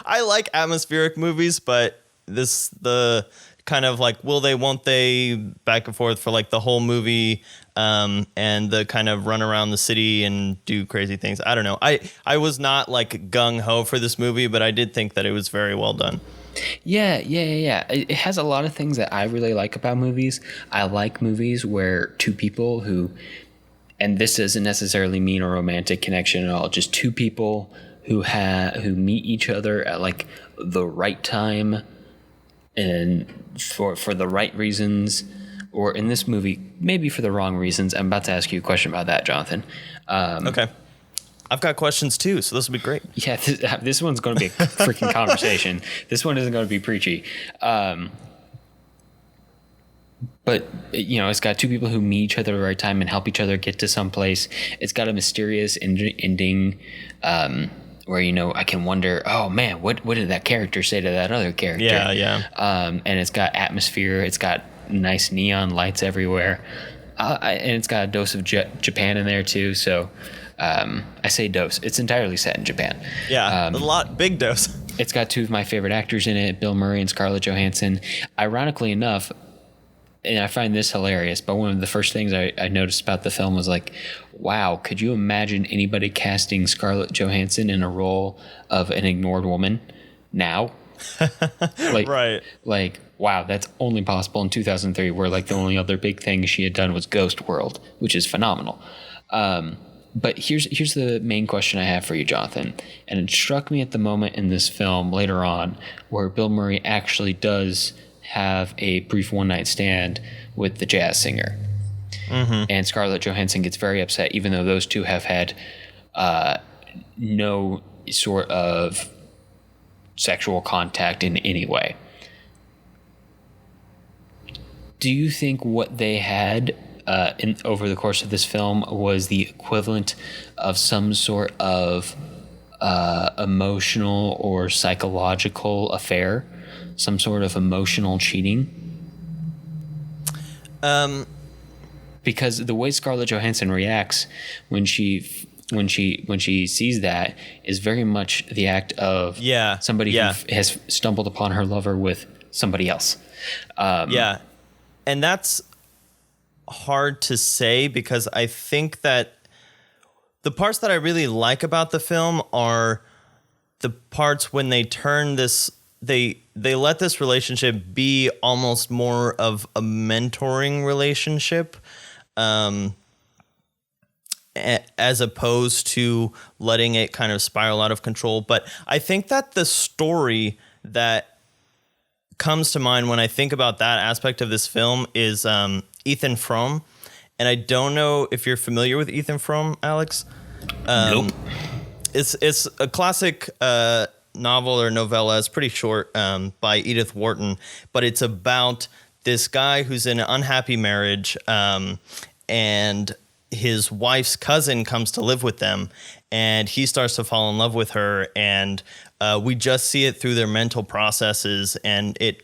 I like atmospheric movies, but the kind of like will they, won't they, back and forth for like the whole movie, and the kind of run around the city and do crazy things. I don't know. I was not like gung ho for this movie, but I did think that it was very well done. Yeah. It has a lot of things that I really like about movies. I like movies where two people who, and this doesn't necessarily mean a romantic connection at all, just two people who meet each other at like the right time and for the right reasons, or in this movie, maybe for the wrong reasons. I'm about to ask you a question about that, Jonathan. Okay. I've got questions too, so this will be great. Yeah, this one's going to be a freaking conversation. This one isn't going to be preachy. But, it's got two people who meet each other at the right time and help each other get to someplace. It's got a mysterious ending where, I can wonder, oh, man, what did that character say to that other character? Yeah. And it's got atmosphere. It's got nice neon lights everywhere. And it's got a dose of Japan in there, too. So I say dose. It's entirely set in Japan. Yeah, big dose. It's got two of my favorite actors in it, Bill Murray and Scarlett Johansson. Ironically enough, and I find this hilarious, but one of the first things I noticed about the film was like, wow, could you imagine anybody casting Scarlett Johansson in a role of an ignored woman now? Right. Like, wow, that's only possible in 2003, where like the only other big thing she had done was Ghost World, which is phenomenal. But here's the main question I have for you, Jonathan. And it struck me at the moment in this film later on where Bill Murray actually does have a brief one-night stand with the jazz singer. Mm-hmm. And Scarlett Johansson gets very upset, even though those two have had no sort of sexual contact in any way. Do you think what they had over the course of this film was the equivalent of some sort of emotional or psychological affair, some sort of emotional cheating? Because the way Scarlett Johansson reacts when she sees that is very much the act of somebody who has stumbled upon her lover with somebody else. And that's hard to say, because I think that the parts that I really like about the film are the parts when they turn this, they let this relationship be almost more of a mentoring relationship, as opposed to letting it kind of spiral out of control. But I think that the story that comes to mind when I think about that aspect of this film is Ethan Frome. And I don't know if you're familiar with Ethan Frome, Alex. Nope. It's a classic novel or novella. It's pretty short, by Edith Wharton, but it's about this guy who's in an unhappy marriage, and his wife's cousin comes to live with them, and he starts to fall in love with her, and we just see it through their mental processes, and it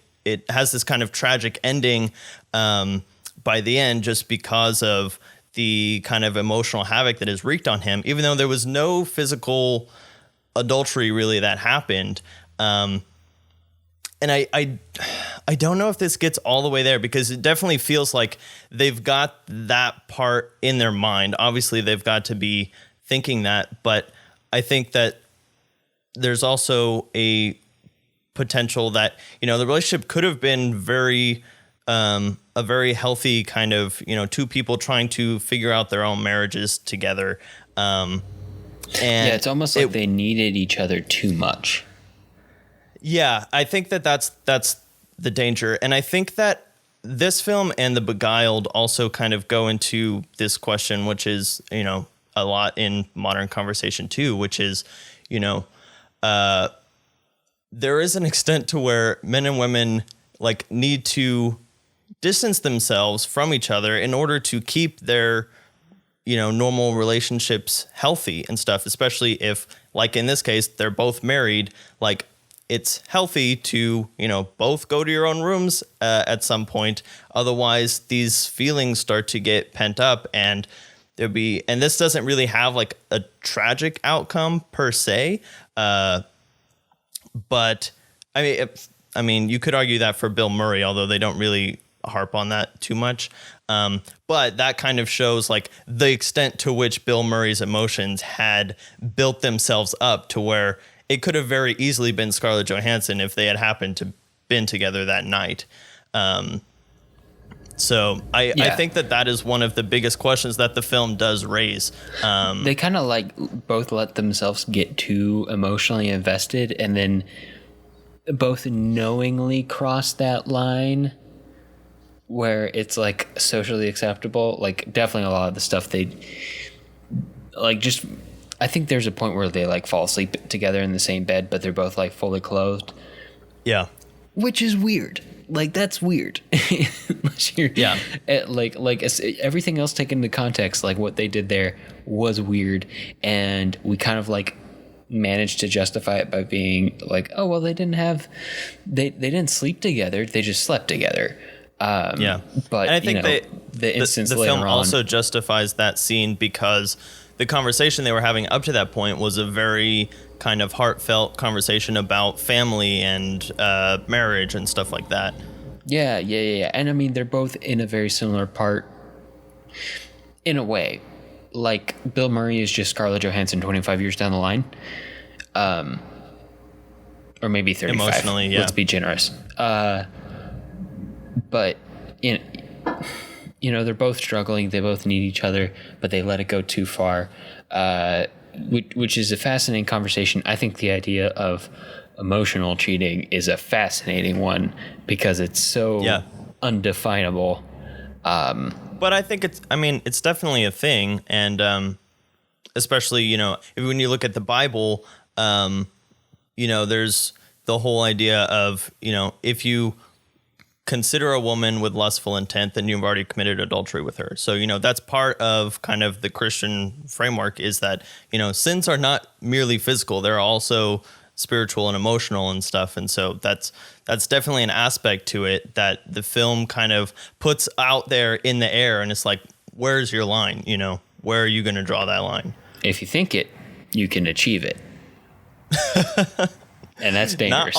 has this kind of tragic ending by the end, just because of the kind of emotional havoc that is wreaked on him, even though there was no physical adultery really that happened. And I don't know if this gets all the way there, because it definitely feels like they've got that part in their mind. Obviously, they've got to be thinking that, but I think that there's also a potential that, the relationship could have been a very healthy kind of, two people trying to figure out their own marriages together. And it's almost like they needed each other too much. Yeah, I think that's the danger. And I think that this film and The Beguiled also kind of go into this question, which is, a lot in modern conversation too, which is, there is an extent to where men and women need to distance themselves from each other in order to keep their, normal relationships healthy and stuff, especially if, in this case, they're both married. It's healthy to, both go to your own rooms at some point. Otherwise, these feelings start to get pent up, and and this doesn't really have a tragic outcome per se. But I mean, you could argue that for Bill Murray, although they don't really harp on that too much. But that kind of shows the extent to which Bill Murray's emotions had built themselves up to where it could have very easily been Scarlett Johansson if they had happened to been together that night. So I think that is one of the biggest questions that the film does raise. They kind of both let themselves get too emotionally invested, and then both knowingly cross that line where it's socially acceptable. Definitely a lot of the stuff they I think there's a point where they fall asleep together in the same bed, but they're both fully clothed. Yeah. Which is weird. That's weird. Yeah. Everything else taken into context, what they did there was weird, and we kind of managed to justify it by being oh well, they didn't sleep together, they just slept together. But and I think the instance the later film on also justifies that scene because the conversation they were having up to that point was a very kind of heartfelt conversation about family and marriage and stuff like that. Yeah. And I mean, they're both in a very similar part in a way. Bill Murray is just Scarlett Johansson 25 years down the line. Or maybe 35. Emotionally, yeah. Let's be generous. But, they're both struggling. They both need each other, but they let it go too far, which is a fascinating conversation. I think the idea of emotional cheating is a fascinating one because it's so undefinable. But I think it's definitely a thing. And especially, when you look at the Bible, there's the whole idea of, if you consider a woman with lustful intent, then you've already committed adultery with her. So, that's part of kind of the Christian framework, is that, sins are not merely physical. They're also spiritual and emotional and stuff. And so that's definitely an aspect to it that the film kind of puts out there in the air. And it's like, where's your line? Where are you going to draw that line? If you think it, you can achieve it. And that's dangerous.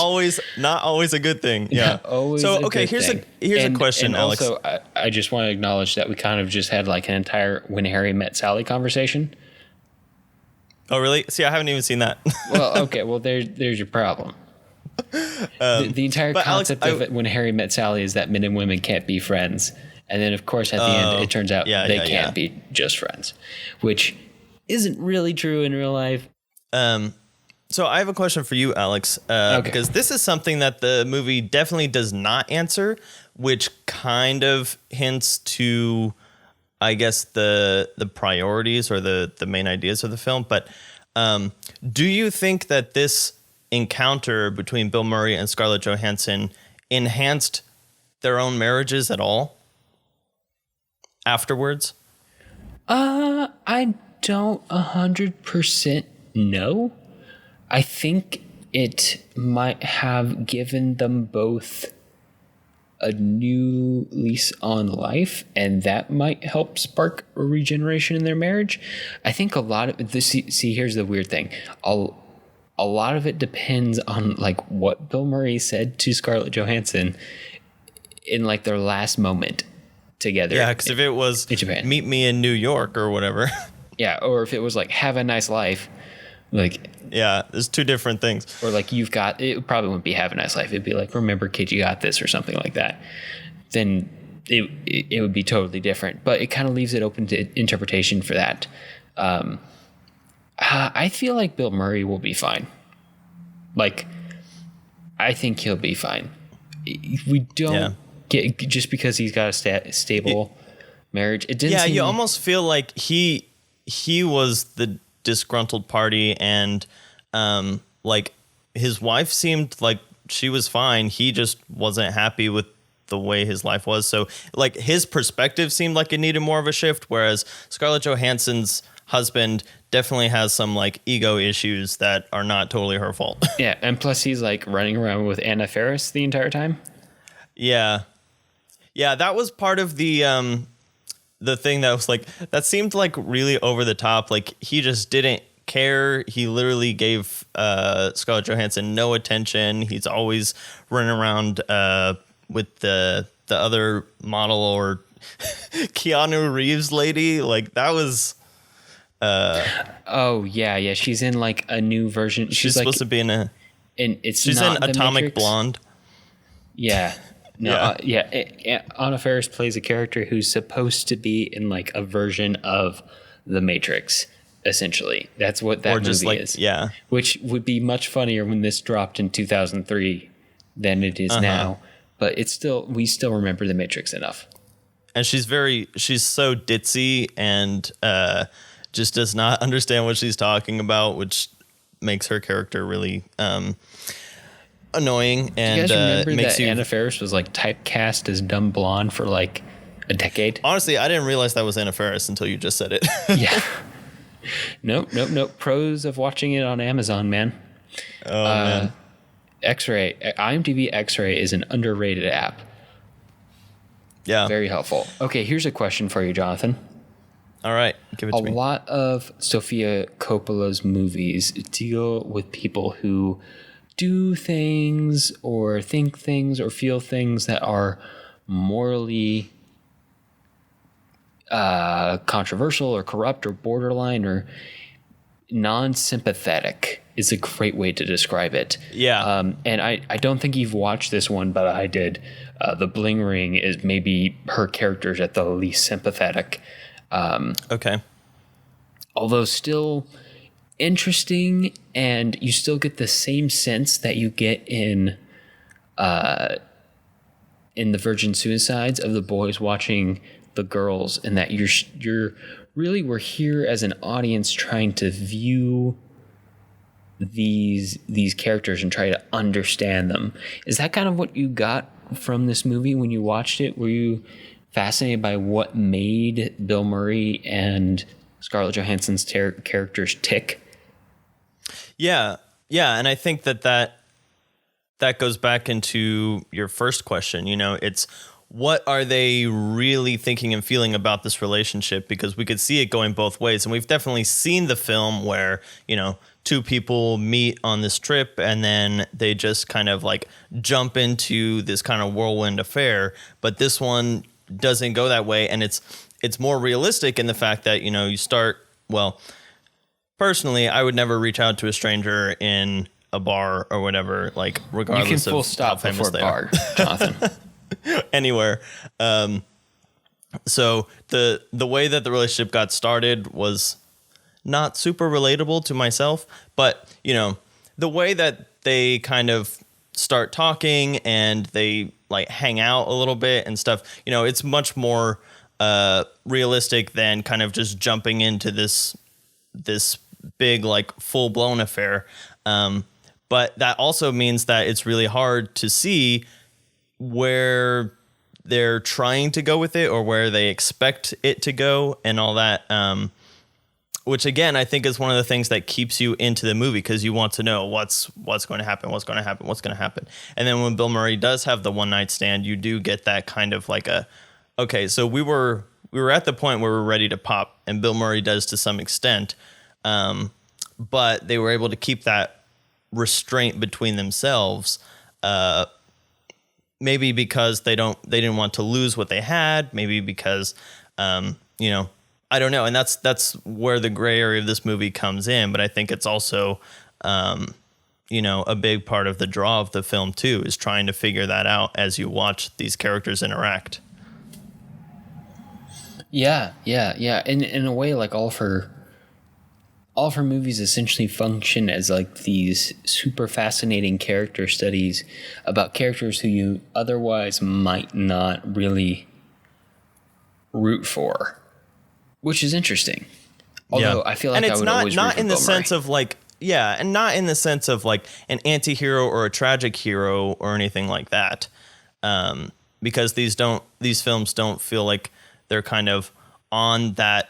Not always a good thing. Yeah. Not always so, a okay, good thing. here's a question, and Alex. Also, I just want to acknowledge that we kind of just had like an entire When Harry Met Sally conversation. Oh, really? See, I haven't even seen that. Well, okay. Well, there's your problem. The entire concept Alex, of it, When Harry Met Sally, is that men and women can't be friends. And then, of course, at the end, it turns out they can't be just friends, which isn't really true in real life. So I have a question for you, Alex, because this is something that the movie definitely does not answer, which kind of hints to, I guess, the priorities or the main ideas of the film. But do you think that this encounter between Bill Murray and Scarlett Johansson enhanced their own marriages at all afterwards? I don't 100% know. I think it might have given them both a new lease on life, and that might help spark a regeneration in their marriage. I think a lot of this. See, here's the weird thing. A lot of it depends on like what Bill Murray said to Scarlett Johansson in like their last moment together. Yeah, because if it was meet me in New York or whatever. Yeah, or if it was like have a nice life, like. Yeah, there's two different things. Or like it probably wouldn't be have a nice life. It'd be like, remember, kid, you got this, or something like that. Then it would be totally different. But it kind of leaves it open to interpretation for that. I feel like Bill Murray will be fine. Like, I think he'll be fine. We don't get just because he's got a stable marriage. It didn't. Yeah, you almost feel like he was the disgruntled party, and like his wife seemed like she was fine. He just wasn't happy with the way his life was. So like his perspective seemed like it needed more of a shift, whereas Scarlett Johansson's husband definitely has some like ego issues that are not totally her fault. Yeah, and plus he's like running around with Anna Faris the entire time. Yeah, that was part of the thing that was like, that seemed like really over the top. Like he just didn't care. He literally gave Scarlett Johansson no attention. He's always running around with the other model or Keanu Reeves lady. Like that was. Oh yeah. She's in like a new version. She's like, supposed to be in a. And it's she's not in Atomic Matrix. Blonde. Yeah. No, Anna Faris plays a character who's supposed to be in like a version of The Matrix, essentially. That's what that movie is. Yeah. Which would be much funnier when this dropped in 2003 than it is now. But we still remember The Matrix enough. And she's so ditzy and just does not understand what she's talking about, which makes her character really annoying. And do you guys remember that Anna Faris was like typecast as dumb blonde for like a decade? Honestly, I didn't realize that was Anna Faris until you just said it. Yeah. Nope. Pros of watching it on Amazon, man. Oh, man. X-Ray, IMDb X-Ray is an underrated app. Yeah. Very helpful. Okay, here's a question for you, Jonathan. All right, give it to me. A lot of Sofia Coppola's movies deal with people who do things or think things or feel things that are morally controversial or corrupt or borderline or non-sympathetic is a great way to describe it. Yeah. And I don't think you've watched this one, but I did. The Bling Ring is maybe her character's at the least sympathetic. Okay. Although still interesting, and you still get the same sense that you get in the Virgin Suicides of the boys watching the girls, and that we're here as an audience trying to view these characters and try to understand them. Is that kind of what you got from this movie when you watched it? Were you fascinated by what made Bill Murray and Scarlett Johansson's characters tick? Yeah, and I think that goes back into your first question. You know, it's what are they really thinking and feeling about this relationship? Because we could see it going both ways, and we've definitely seen the film where, you know, two people meet on this trip and then they just kind of like jump into this kind of whirlwind affair. But this one doesn't go that way, and it's more realistic in the fact that, you know, you start, well, personally, I would never reach out to a stranger in a bar or whatever, like regardless you can full of stop how famous before they bar, are. Jonathan. Anywhere. So the way that the relationship got started was not super relatable to myself, but, you know, the way that they kind of start talking and they like hang out a little bit and stuff, you know, it's much more realistic than kind of just jumping into this big like full blown affair. But that also means that it's really hard to see where they're trying to go with it or where they expect it to go and all that. Which again, I think is one of the things that keeps you into the movie, because you want to know what's going to happen. And then when Bill Murray does have the one night stand, you do get that kind of like okay, so we were at the point where we're ready to pop, and Bill Murray does to some extent. But they were able to keep that restraint between themselves, maybe because they didn't want to lose what they had, maybe because, you know, I don't know. And that's where the gray area of this movie comes in. But I think it's also, you know, a big part of the draw of the film too, is trying to figure that out as you watch these characters interact. Yeah. In a way, like all of her movies essentially function as like these super fascinating character studies about characters who you otherwise might not really root for, which is interesting. Although I feel like and I it's would not always root for in the Bill sense Murray. of like, yeah, and not in the sense of like an anti-hero or a tragic hero or anything like that. Because these films don't feel like they're kind of on that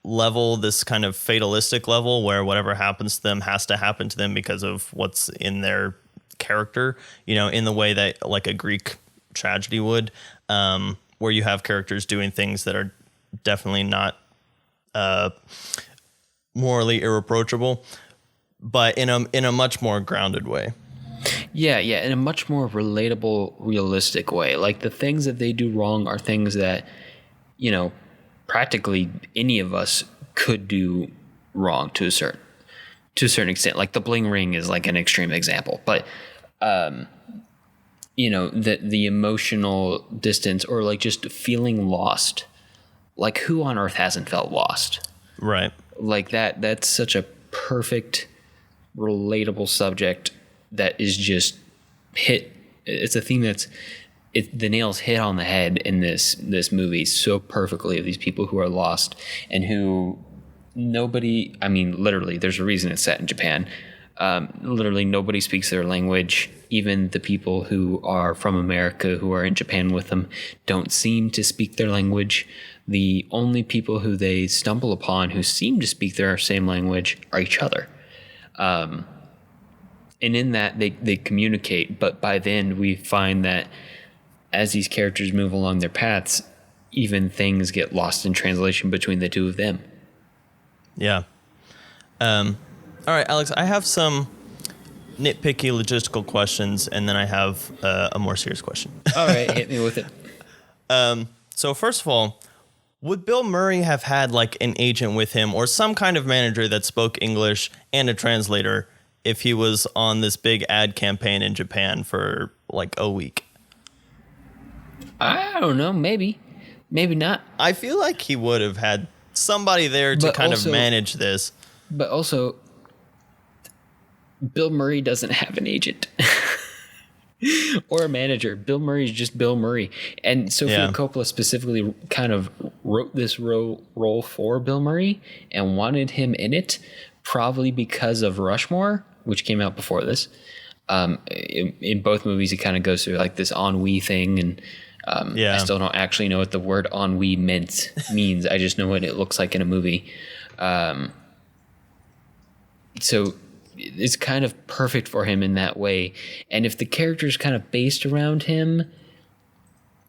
level, this kind of fatalistic level where whatever happens to them has to happen to them because of what's in their character, you know, in the way that like a Greek tragedy would, where you have characters doing things that are definitely not morally irreproachable, but in a much more grounded way. Yeah, in a much more relatable, realistic way. Like the things that they do wrong are things that, you know, practically any of us could do wrong to a certain extent. Like the bling ring is like an extreme example, but you know, the emotional distance or like just feeling lost. Like who on earth hasn't felt lost? Right. Like that's such a perfect, relatable subject that is just hit. It's a theme the nails hit on the head in this movie so perfectly, of these people who are lost and who nobody, I mean, literally, there's a reason it's set in Japan. Literally nobody speaks their language. Even the people who are from America who are in Japan with them don't seem to speak their language. The only people who they stumble upon who seem to speak their same language are each other. And in that they communicate, but by then we find that as these characters move along their paths, even things get lost in translation between the two of them. Yeah. All right, Alex, I have some nitpicky logistical questions, and then I have a more serious question. All right, hit me with it. So first of all, would Bill Murray have had like an agent with him or some kind of manager that spoke English and a translator if he was on this big ad campaign in Japan for like a week? I don't know. Maybe not. I feel like he would have had somebody there to kind of manage this. But also, Bill Murray doesn't have an agent or a manager. Bill Murray is just Bill Murray. And Sofia Coppola specifically kind of wrote this role for Bill Murray and wanted him in it, probably because of Rushmore, which came out before this. In both movies, he kind of goes through like this ennui thing, and I still don't actually know what the word ennui means. I just know what it looks like in a movie. So it's kind of perfect for him in that way. And if the character is kind of based around him,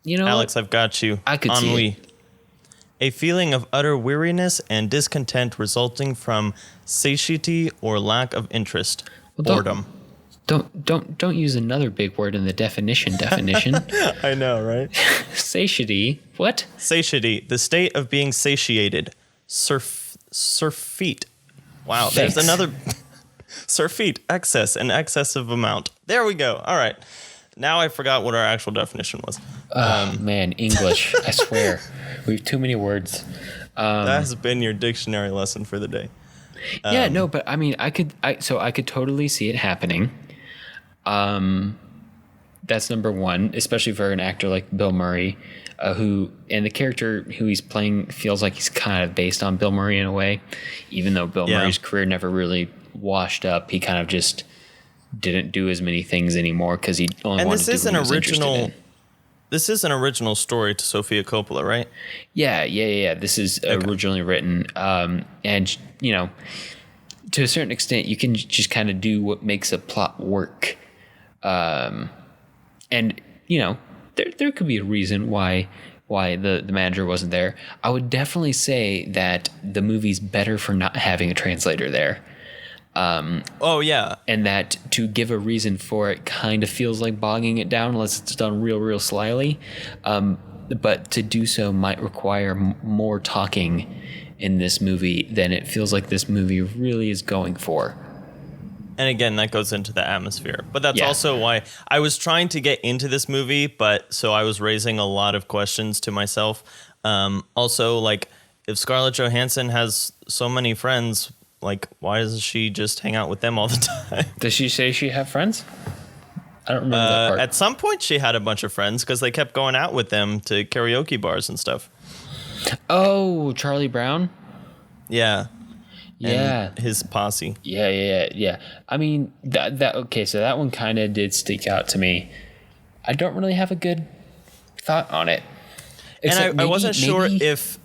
you know, Alex, I've got you. I could see ennui. it. A feeling of utter weariness and discontent resulting from satiety or lack of interest. Well, Boredom. Don't use another big word in the definition. I know, right? Satiety. What? Satiety, the state of being satiated. Surfeit. Wow, Thanks. there's another. Surfeit, excess, an excessive amount. There we go. All right. Now I forgot what our actual definition was. Man, English. I swear. We have too many words. That has been your dictionary lesson for the day. Yeah, no, but I mean, I could totally see it happening. That's number one, especially for an actor like Bill Murray, and the character who he's playing feels like he's kind of based on Bill Murray in a way, even though Bill Murray's career never really washed up. He kind of just didn't do as many things anymore because he only wanted to do what he was interested in. This is an original story to Sofia Coppola, right? Yeah. This is originally written, and you know, to a certain extent, you can just kind of do what makes a plot work, and you know, there could be a reason why the manager wasn't there. I would definitely say that the movie's better for not having a translator there. Oh yeah, and that to give a reason for it kind of feels like bogging it down unless it's done real slyly. But to do so might require more talking in this movie than it feels like this movie really is going for. And again, that goes into the atmosphere. But that's also why I was trying to get into this movie, but so I was raising a lot of questions to myself. Also, like, if Scarlett Johansson has so many friends, like, why doesn't she just hang out with them all the time? Does she say she have friends? I don't remember that part. At some point, she had a bunch of friends because they kept going out with them to karaoke bars and stuff. Oh, Charlie Brown? Yeah. Yeah. And his posse. Yeah. I mean, okay, so that one kind of did stick out to me. I don't really have a good thought on it. And I wasn't sure if...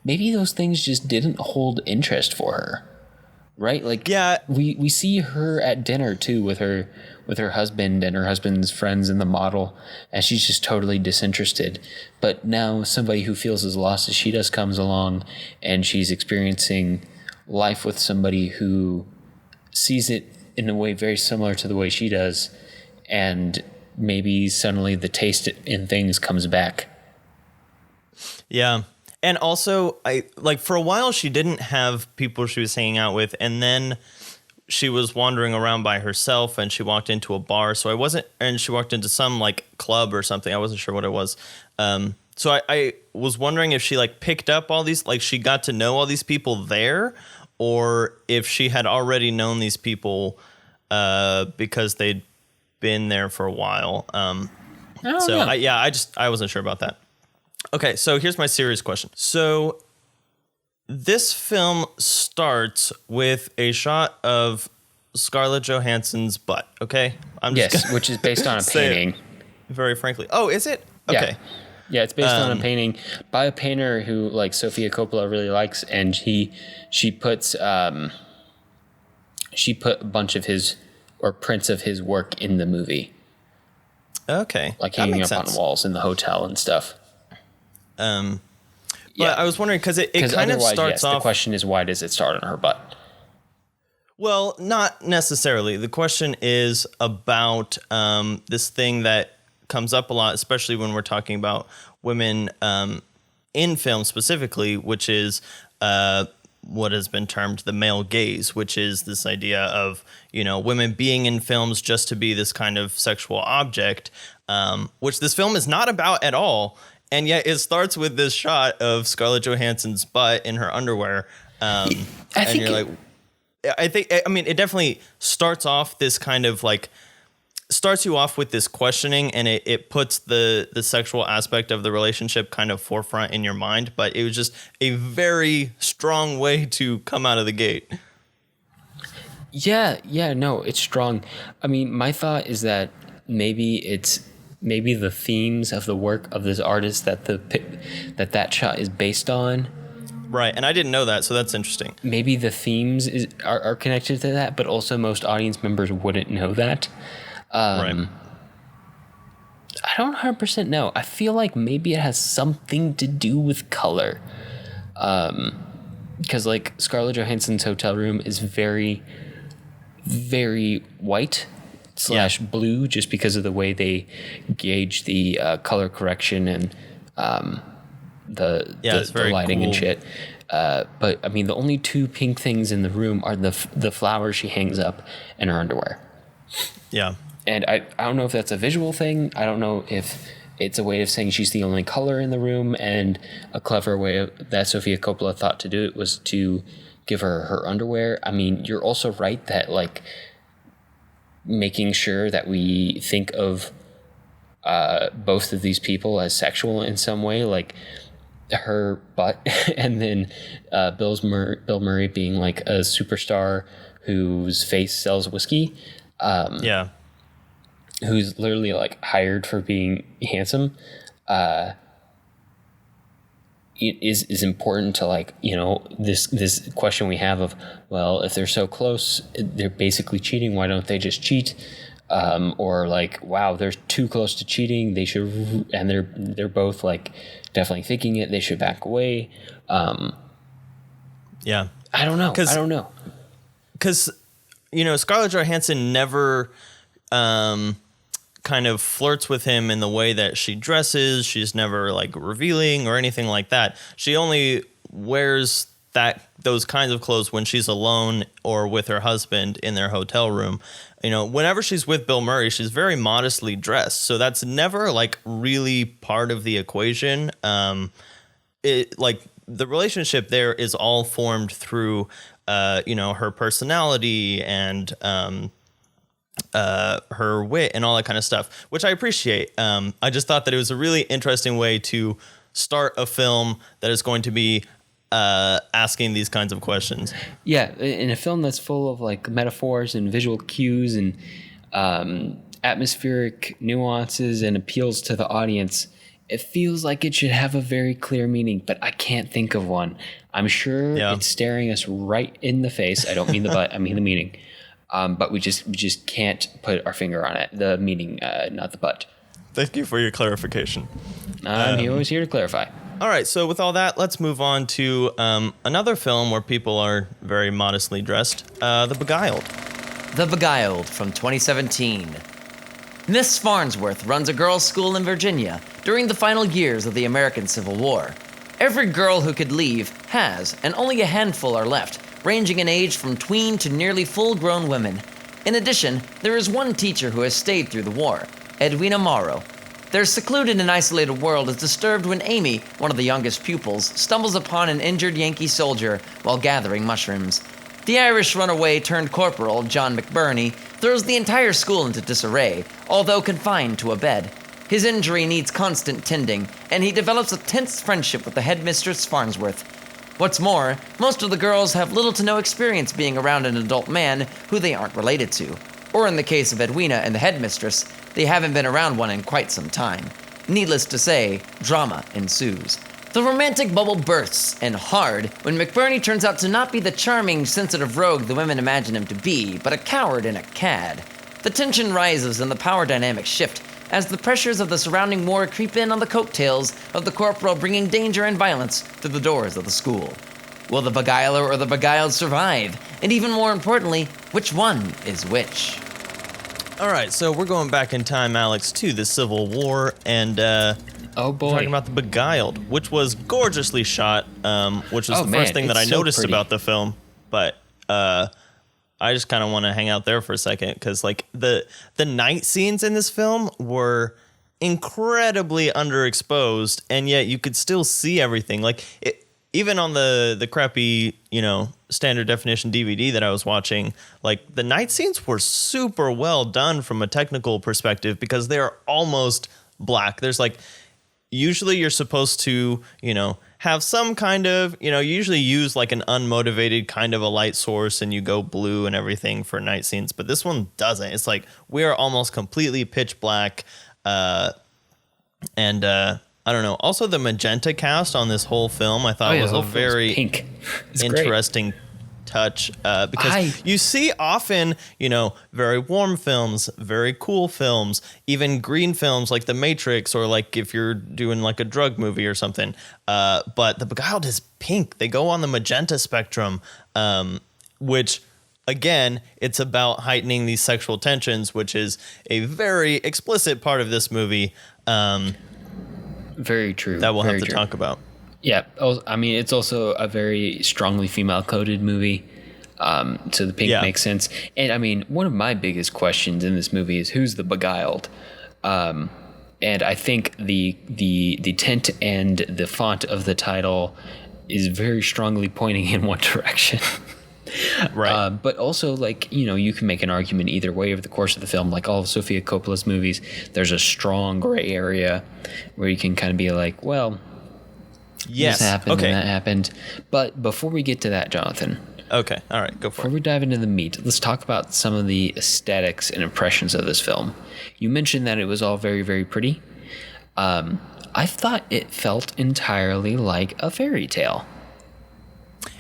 Maybe those things just didn't hold interest for her. Right? Like, yeah, we see her at dinner too with her husband and her husband's friends and the model, and she's just totally disinterested. But now somebody who feels as lost as she does comes along, and she's experiencing life with somebody who sees it in a way very similar to the way she does, and maybe suddenly the taste in things comes back. Yeah. And also, for a while, she didn't have people she was hanging out with, and then she was wandering around by herself, and she walked into a bar. And she walked into some like club or something. I wasn't sure what it was. So I was wondering if she like picked up all these, like she got to know all these people there, or if she had already known these people because they'd been there for a while. I wasn't sure about that. Okay, so here's my serious question. So this film starts with a shot of Scarlett Johansson's butt, okay? Which is based on a painting. Very frankly. Oh, is it? Okay. Yeah, it's based on a painting by a painter who like Sofia Coppola really likes, and she put a bunch of his or prints of his work in the movie. Okay. Like hanging up on walls in the hotel and stuff. But I was wondering because it kind of starts off. The question is, why does it start on her butt? Well, not necessarily. The question is about this thing that comes up a lot, especially when we're talking about women in film specifically, which is what has been termed the male gaze, which is this idea of, you know, women being in films just to be this kind of sexual object, which this film is not about at all. And yet it starts with this shot of Scarlett Johansson's butt in her underwear. I mean, it definitely starts off this kind of like, starts you off with this questioning, and it puts the sexual aspect of the relationship kind of forefront in your mind. But it was just a very strong way to come out of the gate. Yeah, no, it's strong. I mean, my thought is that maybe the themes of the work of this artist that shot is based on. Right, and I didn't know that, so that's interesting. Maybe the themes are connected to that, but also most audience members wouldn't know that. Right. I don't 100% know. I feel like maybe it has something to do with color. Because like Scarlett Johansson's hotel room is very, very white / blue, just because of the way they gauge the color correction and the lighting and shit. But I mean, the only two pink things in the room are the flowers she hangs up and her underwear. Yeah. And I don't know if that's a visual thing. I don't know if it's a way of saying she's the only color in the room, and a clever way that Sofia Coppola thought to do it was to give her underwear. I mean, you're also right that like making sure that we think of both of these people as sexual in some way, like her butt, and then Bill Murray being like a superstar whose face sells whiskey. Who's literally like hired for being handsome, it is important to like, you know, this question we have of, well, if they're so close, they're basically cheating. Why don't they just cheat? Or like, wow, they're too close to cheating. They should, and they're both like definitely thinking it. They should back away. Yeah. I don't know. Because, you know, Scarlett Johansson never kind of flirts with him in the way that she dresses. She's never like revealing or anything like that. She only wears those kinds of clothes when she's alone or with her husband in their hotel room. You know, whenever she's with Bill Murray, she's very modestly dressed. So that's never like really part of the equation. Like the relationship there is all formed through, you know, her personality and her wit and all that kind of stuff, which I appreciate. I just thought that it was a really interesting way to start a film that is going to be asking these kinds of questions. Yeah, in a film that's full of like metaphors and visual cues and atmospheric nuances and appeals to the audience, it feels like it should have a very clear meaning, but I can't think of one. I'm sure it's staring us right in the face. I don't mean the butt, I mean the meaning. But we just can't put our finger on it. The meaning, not the butt. Thank you for your clarification. I'm always here to clarify. All right, so with all that, let's move on to another film where people are very modestly dressed, The Beguiled. The Beguiled from 2017. Miss Farnsworth runs a girls' school in Virginia during the final years of the American Civil War. Every girl who could leave has, and only a handful are left, ranging in age from tween to nearly full-grown women. In addition, there is one teacher who has stayed through the war, Edwina Morrow. Their secluded and isolated world is disturbed when Amy, one of the youngest pupils, stumbles upon an injured Yankee soldier while gathering mushrooms. The Irish runaway turned corporal, John McBurney, throws the entire school into disarray, although confined to a bed. His injury needs constant tending, and he develops a tense friendship with the headmistress Farnsworth. What's more, most of the girls have little to no experience being around an adult man who they aren't related to. Or in the case of Edwina and the headmistress, they haven't been around one in quite some time. Needless to say, drama ensues. The romantic bubble bursts, and hard, when McBurney turns out to not be the charming, sensitive rogue the women imagine him to be, but a coward and a cad. The tension rises and the power dynamics shift, as the pressures of the surrounding war creep in on the coattails of the corporal bringing danger and violence through the doors of the school. Will the beguiler or the beguiled survive? And even more importantly, which one is which? All right, so we're going back in time, Alex, to the Civil War, and oh boy, we're talking about The Beguiled, which was gorgeously shot, which was the first thing that I noticed about the film. But I just kind of want to hang out there for a second because, like, the night scenes in this film were incredibly underexposed, and yet you could still see everything. Like, even on the crappy, you know, standard definition DVD that I was watching, like, the night scenes were super well done from a technical perspective because they're almost black. There's like usually you're supposed to, have some kind of, you usually use like an unmotivated kind of a light source and you go blue and everything for night scenes. But this one doesn't. It's like we're almost completely pitch black. I don't know. Also, the magenta cast on this whole film, I thought was a very pink. interesting touch because you see often, very warm films, very cool films, even green films like The Matrix, or like if you're doing like a drug movie or something. But the Beguiled is pink. They go on the magenta spectrum, which again, it's about heightening these sexual tensions, which is a very explicit part of this movie. Very true. That we'll have to talk about. Yeah, I mean, it's also a very strongly female-coded movie, so the pink makes sense. And I mean, one of my biggest questions in this movie is who's the Beguiled? And I think the tint and the font of the title is very strongly pointing in one direction. Right. But also, like, you can make an argument either way over the course of the film. Like all of Sofia Coppola's movies, there's a strong gray area where you can kind of be like, well, yes, this happened okay, and that happened. But before we get to that, Jonathan. Okay, all right, go for it. Before we dive into the meat, let's talk about some of the aesthetics and impressions of this film. You mentioned that it was all very, very pretty. I thought it felt entirely like a fairy tale.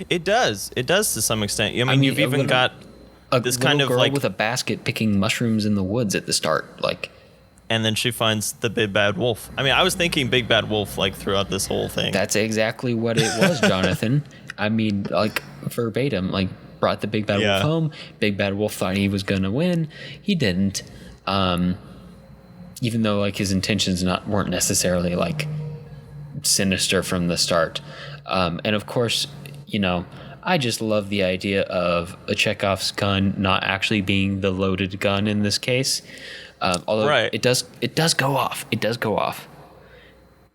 It does to some extent. I mean you've even got this kind of girl like with a basket picking mushrooms in the woods at the start, like. And then she finds the big bad wolf. I mean, I was thinking big bad wolf like throughout this whole thing. That's exactly what it was, Jonathan. I mean, like verbatim, like brought the big bad wolf home. Big bad wolf thought he was gonna win. He didn't. Even though like his intentions weren't necessarily like sinister from the start. And of course, I just love the idea of a Chekhov's gun not actually being the loaded gun in this case. Although it does go off. It does go off.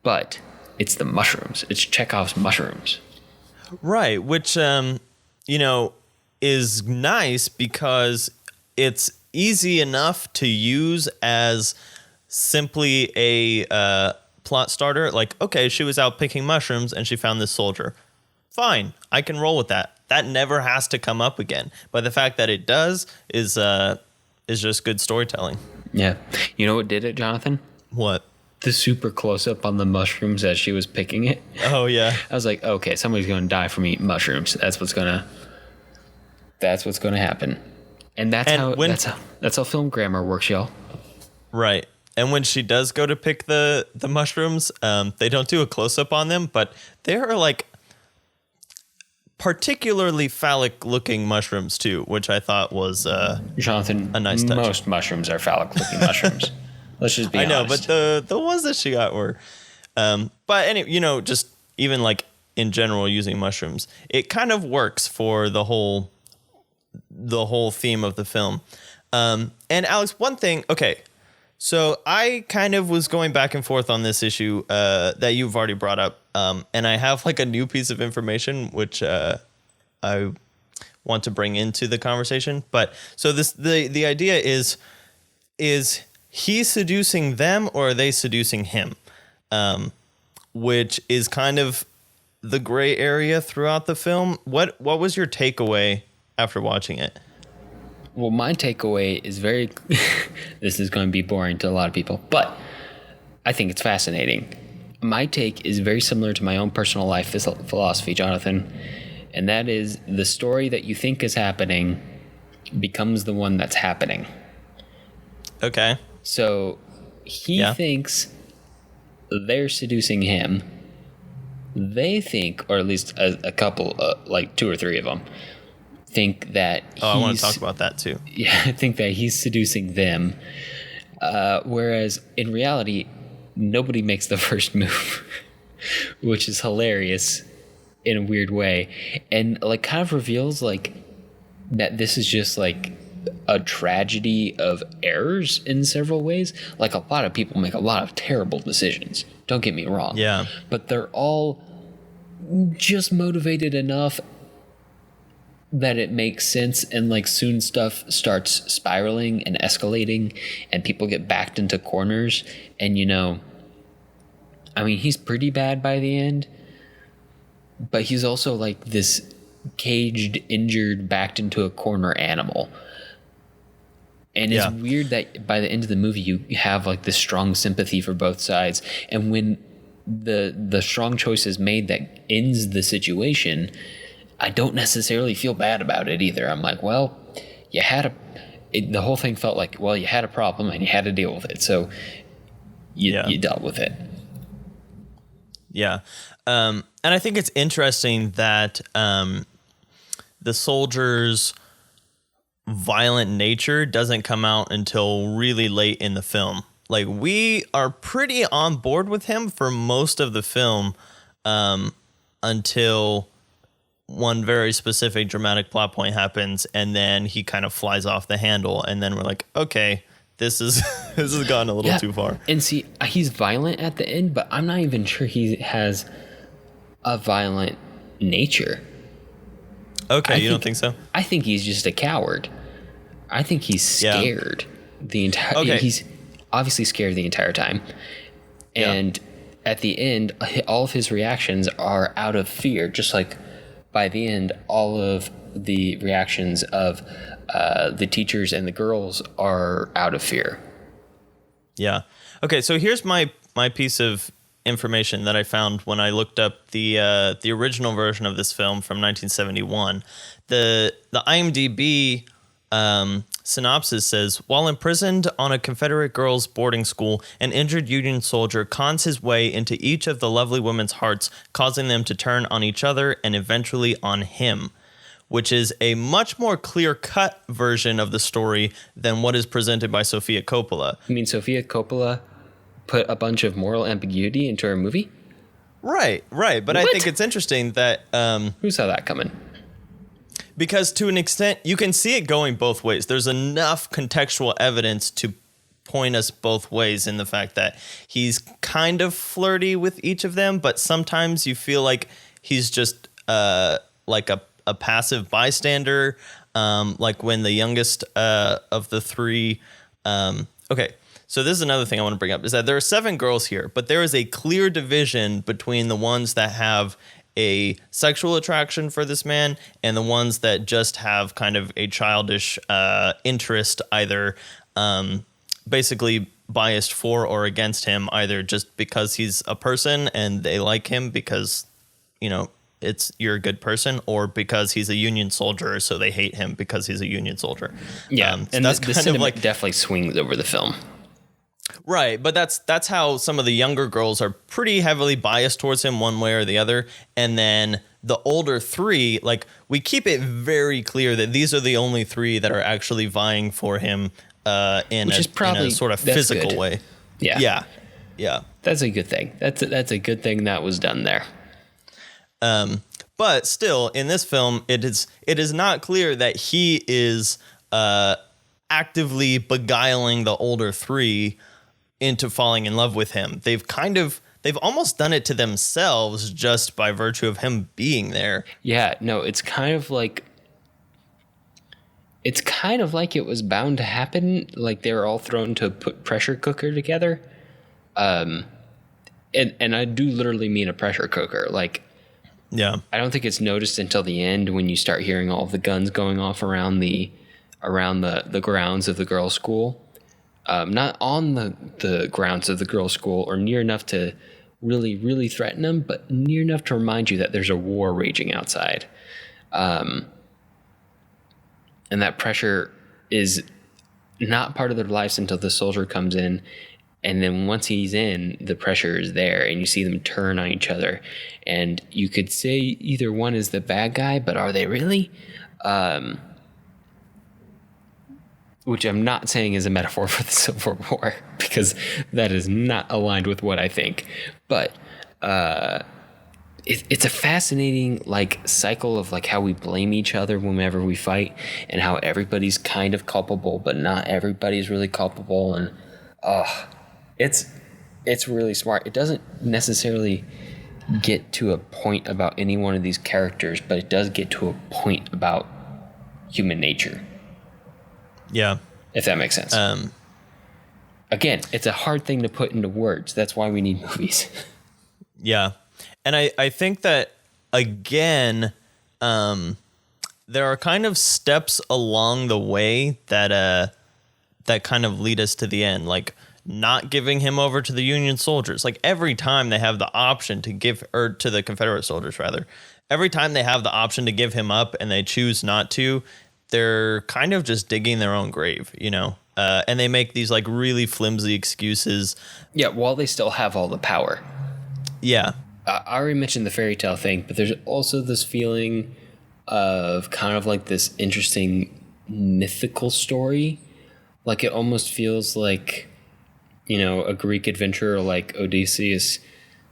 But it's the mushrooms. It's Chekhov's mushrooms. Right, which is nice because it's easy enough to use as simply a plot starter. Like, okay, she was out picking mushrooms and she found this soldier. Fine, I can roll with that. That never has to come up again. But the fact that it does is just good storytelling. Yeah. You know what did it, Jonathan? What? The super close up on the mushrooms as she was picking it. Oh yeah. I was like, okay, somebody's going to die from eating mushrooms. That's what's going to happen. And that's how film grammar works, y'all. Right. And when she does go to pick the mushrooms, they don't do a close up on them, but they are like particularly phallic looking mushrooms too, which I thought was Jonathan, a nice touch. Most mushrooms are phallic looking mushrooms. Let's just be honest. I know, but the ones that she got were but anyway, just even like in general using mushrooms, it kind of works for the whole theme of the film. And Alex, one thing, okay, so I kind of was going back and forth on this issue that you've already brought up, and I have like a new piece of information which I want to bring into the conversation. But so the idea is he seducing them or are they seducing him? Which is kind of the gray area throughout the film. What was your takeaway after watching it? Well, my takeaway is very this is going to be boring to a lot of people, but I think it's fascinating. My take is very similar to my own personal life philosophy, Jonathan, and that is the story that you think is happening becomes the one that's happening. Okay. So he thinks they're seducing him. They think, or at least a couple, like two or three of them, think that I want to talk about that too. Yeah, I think that he's seducing them. Whereas in reality, nobody makes the first move, which is hilarious in a weird way. And like kind of reveals like that this is just like a tragedy of errors in several ways. Like a lot of people make a lot of terrible decisions. Don't get me wrong. Yeah. But they're all just motivated enough that it makes sense, and like soon stuff starts spiraling and escalating and people get backed into corners. And I mean, he's pretty bad by the end, but he's also like this caged, injured, backed into a corner animal. And it's weird that by the end of the movie, you have like this strong sympathy for both sides. And when the strong choice is made that ends the situation, I don't necessarily feel bad about it either. I'm like, well, you had the whole thing felt like, well, you had a problem and you had to deal with it. So you dealt with it. Yeah. And I think it's interesting that the soldier's violent nature doesn't come out until really late in the film. Like, we are pretty on board with him for most of the film until one very specific dramatic plot point happens, and then he kind of flies off the handle, and then we're like, okay, this has gone a little too far. And see, he's violent at the end, but I'm not even sure he has a violent nature. Okay, you don't think so? I think he's just a coward. I think he's scared the entire. Okay. He's obviously scared the entire time, and at the end, all of his reactions are out of fear. Just like by the end, all of the reactions of the teachers and the girls are out of fear. Yeah. Okay, so here's my piece of information that I found when I looked up the original version of this film from 1971. The IMDb synopsis says, while imprisoned on a Confederate girls' boarding school, an injured Union soldier cons his way into each of the lovely women's hearts, causing them to turn on each other and eventually on him, which is a much more clear-cut version of the story than what is presented by Sofia Coppola. You mean Sofia Coppola put a bunch of moral ambiguity into her movie? Right. But I think it's interesting that... Who saw that coming? Because to an extent, you can see it going both ways. There's enough contextual evidence to point us both ways in the fact that he's kind of flirty with each of them, but sometimes you feel like he's just like a passive bystander, like when the youngest of the three... Okay, so this is another thing I want to bring up, is that there are 7 girls here, but there is a clear division between the ones that have a sexual attraction for this man and the ones that just have kind of a childish interest, either basically biased for or against him, either just because he's a person and they like him because, you know, you're a good person, or because he's a Union soldier, so they hate him because he's a Union soldier. Yeah, so and that's the kind of like definitely swings over the film. Right, but that's how some of the younger girls are pretty heavily biased towards him one way or the other. And then the older 3, like, we keep it very clear that these are the only 3 that are actually vying for him in a sort of physical good. way. Yeah. That's a good thing. That's a good thing that was done there. But still, in this film, it is not clear that he is actively beguiling the older 3 into falling in love with him. They've almost done it to themselves just by virtue of him being there. Yeah, no, it's kind of like it was bound to happen. Like they were all thrown into a pressure cooker together. And I do literally mean a pressure cooker. Like, yeah, I don't think it's noticed until the end when you start hearing all of the guns going off around the grounds of the girls' school. Not on the grounds of the girls' school or near enough to really, really threaten them, but near enough to remind you that there's a war raging outside. And that pressure is not part of their lives until the soldier comes in. And then once he's in, the pressure is there and you see them turn on each other. And you could say either one is the bad guy, but are they really? Which I'm not saying is a metaphor for the Civil War, because that is not aligned with what I think. But it's a fascinating like cycle of like how we blame each other whenever we fight, and how everybody's kind of culpable, but not everybody's really culpable. And it's really smart. It doesn't necessarily get to a point about any one of these characters, but it does get to a point about human nature. Yeah. If that makes sense. Again, it's a hard thing to put into words. That's why we need movies. Yeah. And I think that, again, there are kind of steps along the way that that kind of lead us to the end, like not giving him over to the Union soldiers. Like every time they have the option to give, or to the Confederate soldiers rather, every time they have the option to give him up and they choose not to, they're kind of just digging their own grave, you know? And they make these like really flimsy excuses. Yeah, while they still have all the power. Yeah. I already mentioned the fairy tale thing, but there's also this feeling of kind of like this interesting mythical story. Like it almost feels like, you know, a Greek adventure like Odysseus.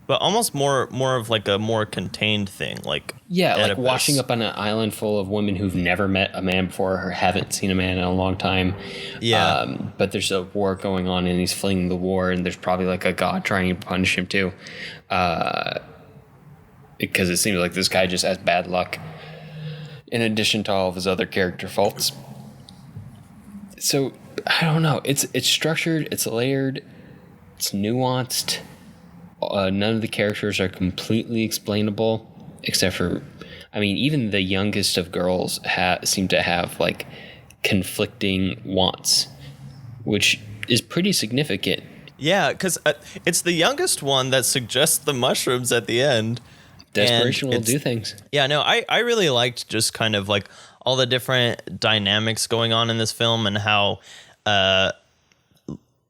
But almost more of like a more contained thing, like yeah, Oedipus. like washing up on an island full of women who've never met a man before or haven't seen a man in a long time. Yeah, but there's a war going on and he's fleeing the war, and there's probably like a god trying to punish him too, because it seems like this guy just has bad luck in addition to all of his other character faults. So I don't know. It's structured. It's layered. It's nuanced. None of the characters are completely explainable, except for, I mean, even the youngest of girls seem to have like conflicting wants, which is pretty significant. Yeah, because it's the youngest one that suggests the mushrooms at the end. Desperation will do things. Yeah, no, I really liked just kind of like all the different dynamics going on in this film, and how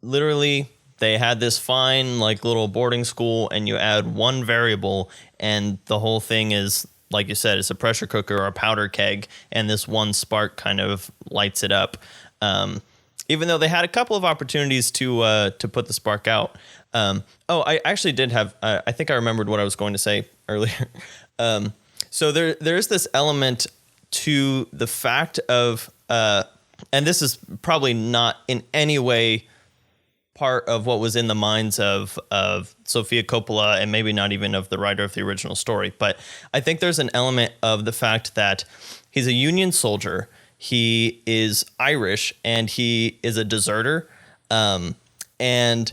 literally they had this fine like little boarding school, and you add one variable and the whole thing is, like you said, it's a pressure cooker or a powder keg, and this one spark kind of lights it up. Even though they had a couple of opportunities to put the spark out. I actually did have, I think I remembered what I was going to say earlier. So there's this element to the fact of, and this is probably not in any way part of what was in the minds of Sofia Coppola, and maybe not even of the writer of the original story. But I think there's an element of the fact that he's a Union soldier, he is Irish, and he is a deserter. And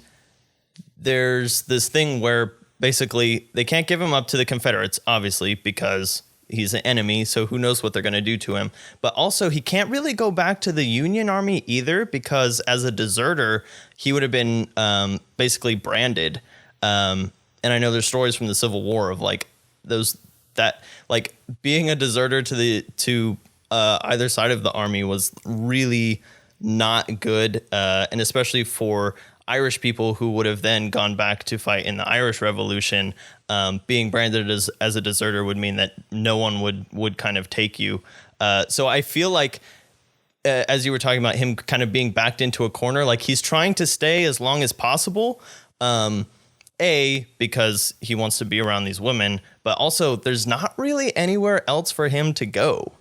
there's this thing where basically they can't give him up to the Confederates, obviously, because he's an enemy, so who knows what they're going to do to him. But also, he can't really go back to the Union Army either, because as a deserter, he would have been basically branded. And I know there's stories from the Civil War of like those, that like being a deserter to either side of the army was really not good, and especially for Irish people who would have then gone back to fight in the Irish Revolution. Being branded as a deserter would mean that no one would kind of take you. So I feel like, as you were talking about him kind of being backed into a corner, like he's trying to stay as long as possible. Because he wants to be around these women, but also there's not really anywhere else for him to go.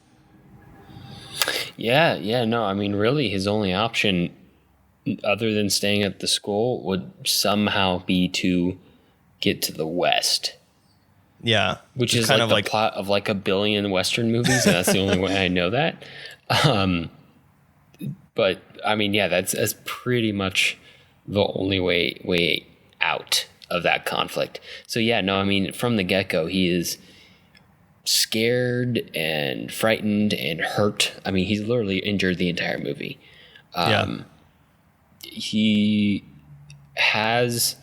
Yeah, no, I mean, really, his only option, other than staying at the school, would somehow be to get to the West. Yeah, which is kind of like the plot of like a billion Western movies, and that's the only way I know that. But I mean, yeah, that's pretty much the only way out of that conflict. So yeah, no, I mean, from the get-go, he is scared and frightened and hurt. I mean, he's literally injured the entire movie. He has,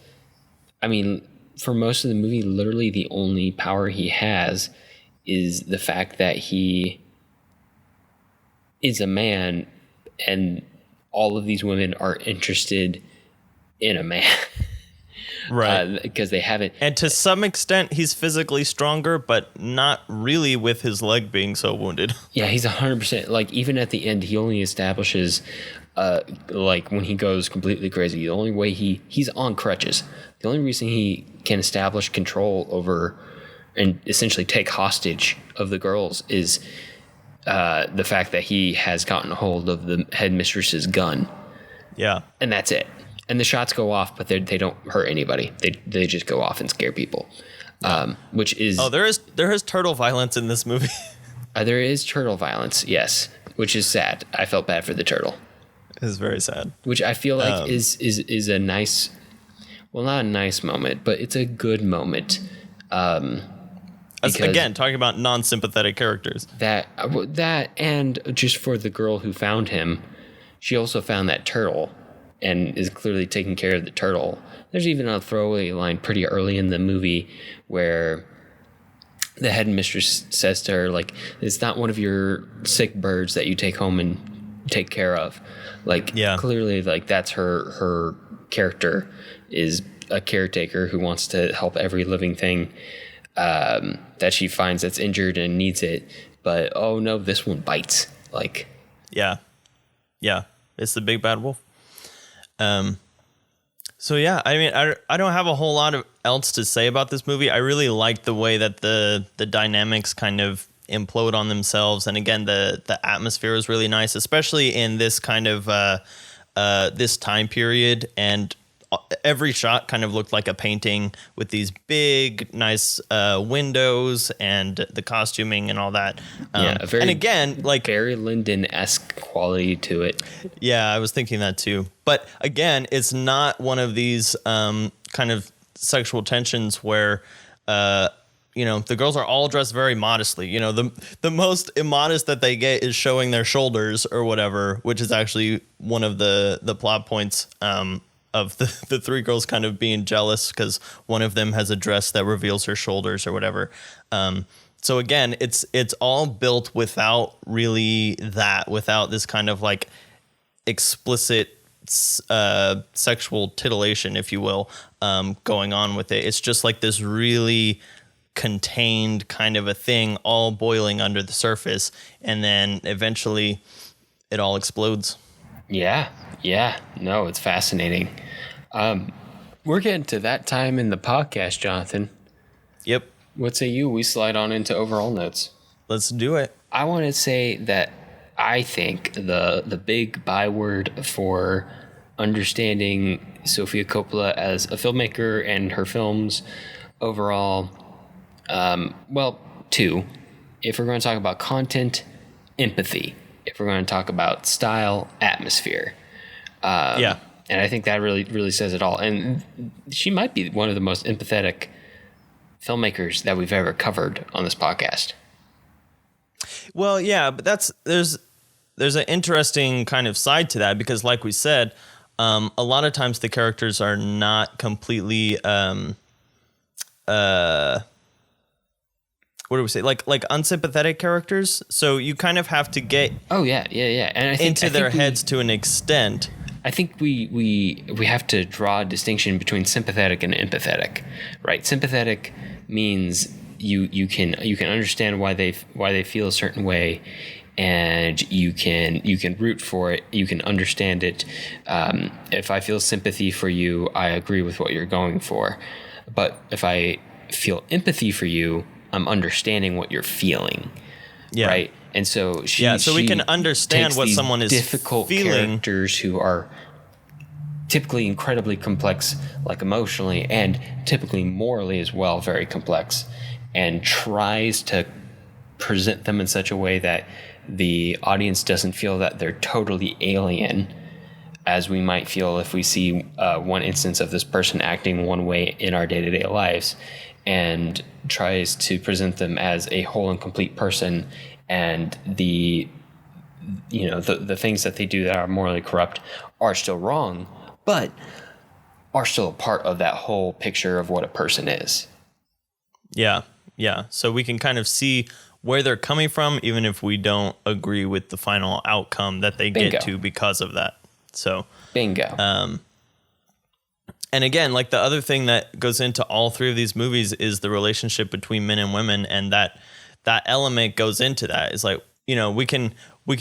I mean, for most of the movie, literally the only power he has is the fact that he is a man, and all of these women are interested in a man. Right. Because they haven't. And to some extent, he's physically stronger, but not really with his leg being so wounded. Yeah, he's 100%. Like, even at the end, he only establishes, like, when he goes completely crazy, the only way he's on crutches. The only reason he can establish control over and essentially take hostage of the girls is the fact that he has gotten a hold of the headmistress's gun. Yeah. And that's it. And the shots go off, but they don't hurt anybody. They just go off and scare people, which is... Oh, there is turtle violence in this movie. There is turtle violence, yes, which is sad. I felt bad for the turtle. It's very sad. Which I feel like is a nice well, not a nice moment, but it's a good moment. Again, talking about non-sympathetic characters. That and just for the girl who found him, she also found that turtle and is clearly taking care of the turtle. There's even a throwaway line pretty early in the movie where the headmistress says to her, like, it's not one of your sick birds that you take home and take care of. Like, clearly, like, that's her character is a caretaker who wants to help every living thing that she finds that's injured and needs it. But, oh no, this one bites. Like, yeah, it's the big bad wolf. So yeah, I mean, I don't have a whole lot of else to say about this movie. I really like the way that the dynamics kind of implode on themselves, and again, the atmosphere is really nice, especially in this kind of this time period. And every shot kind of looked like a painting with these big, nice windows and the costuming and all that. And again, like Barry Lyndon-esque quality to it. Yeah, I was thinking that too. But again, it's not one of these kind of sexual tensions where the girls are all dressed very modestly. The most immodest that they get is showing their shoulders or whatever, which is actually one of the plot points of the three girls kind of being jealous because one of them has a dress that reveals her shoulders or whatever. So again, it's all built without this kind of like explicit sexual titillation, if you will, going on with it. It's just like this really contained kind of a thing all boiling under the surface, and then eventually it all explodes. Yeah. No, it's fascinating. We're getting to that time in the podcast, Jonathan. Yep. What say you? We slide on into overall notes. Let's do it. I want to say that I think the big byword for understanding Sofia Coppola as a filmmaker and her films overall, two. If we're going to talk about content, empathy. If we're going to talk about style, atmosphere. And I think that really says it all. And she might be one of the most empathetic filmmakers that we've ever covered on this podcast. Well, yeah, but there's an interesting kind of side to that because, like we said, a lot of times the characters are not completely what do we say? Like unsympathetic characters. So you kind of have to get and I think, into their heads to an extent. I think we have to draw a distinction between sympathetic and empathetic, right? Sympathetic means you can understand why they feel a certain way, and you can root for it. You can understand it. If I feel sympathy for you, I agree with what you're going for. But if I feel empathy for you, I'm understanding what you're feeling. Yeah. Right. And so we can understand what someone is difficult feeling. Characters who are typically incredibly complex, like emotionally and typically morally as well, very complex, and tries to present them in such a way that the audience doesn't feel that they're totally alien, as we might feel if we see one instance of this person acting one way in our day-to-day lives, and tries to present them as a whole and complete person. And the things that they do that are morally corrupt are still wrong, but are still a part of that whole picture of what a person is. Yeah. So we can kind of see where they're coming from, even if we don't agree with the final outcome that they get to because of that. So bingo. And again, like the other thing that goes into all three of these movies is the relationship between men and women, and that element goes into that. It's like, we can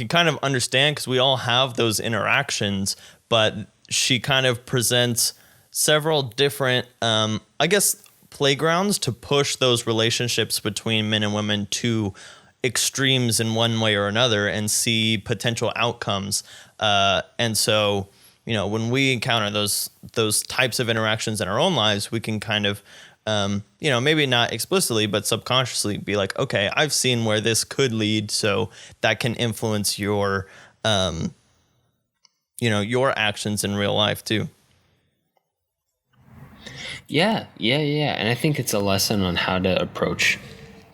kind of understand because we all have those interactions, but she kind of presents several different, playgrounds to push those relationships between men and women to extremes in one way or another and see potential outcomes. And so, when we encounter those types of interactions in our own lives, we can kind of, maybe not explicitly, but subconsciously be like, okay, I've seen where this could lead. So that can influence your actions in real life too. Yeah. And I think it's a lesson on how to approach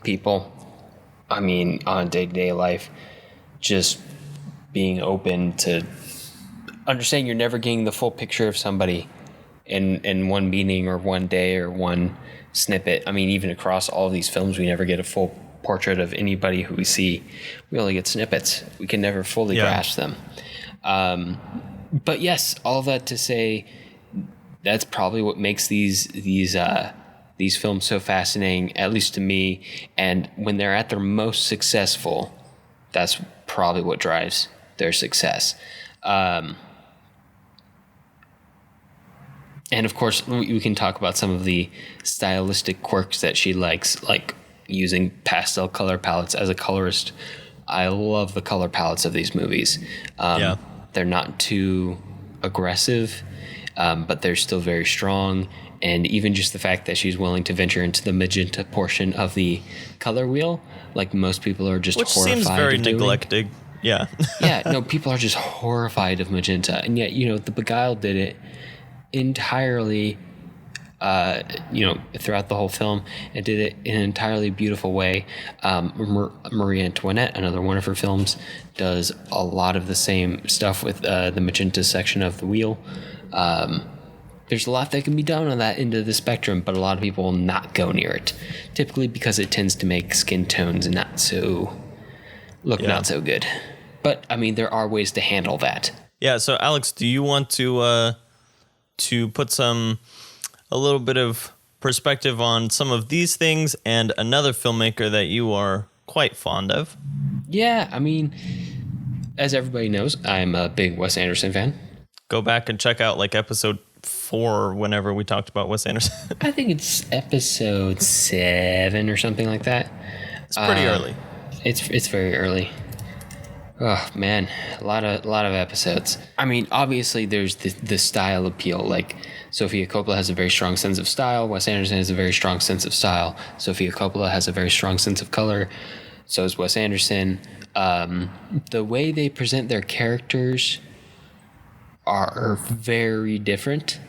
people. I mean, on day-to-day life, just being open to understanding you're never getting the full picture of somebody in one meeting or one day or one snippet. I mean, even across all of these films, we never get a full portrait of anybody who we see. We only get snippets. We can never fully grasp them. But yes, all that to say, that's probably what makes these films so fascinating, at least to me. And when they're at their most successful, that's probably what drives their success. And of course, we can talk about some of the stylistic quirks that she likes, like using pastel color palettes. As a colorist, I love the color palettes of these movies. They're not too aggressive, but they're still very strong. And even just the fact that she's willing to venture into the magenta portion of the color wheel, like most people are just horrified. Which seems very of doing. neglected. Yeah. Yeah, no, people are just horrified of magenta. And yet, the Beguiled did it entirely, throughout the whole film, and did it in an entirely beautiful way. Marie Antoinette, another one of her films, does a lot of the same stuff with the magenta section of the wheel. There's a lot that can be done on that end of the spectrum, but a lot of people will not go near it, typically because it tends to make skin tones not so good. But I mean, there are ways to handle that. Yeah. So Alex, do you want to put a little bit of perspective on some of these things and another filmmaker that you are quite fond of? Yeah, I mean, as everybody knows, I'm a big Wes Anderson fan. Go back and check out like episode 4 whenever we talked about Wes Anderson. I think it's episode 7 or something like that. It's pretty early. It's very early. Oh man, a lot of episodes. I mean, obviously there's the style appeal. Like Sofia Coppola has a very strong sense of style. Wes Anderson has a very strong sense of style. Sofia Coppola has a very strong sense of color. So is Wes Anderson. The way they present their characters are very different.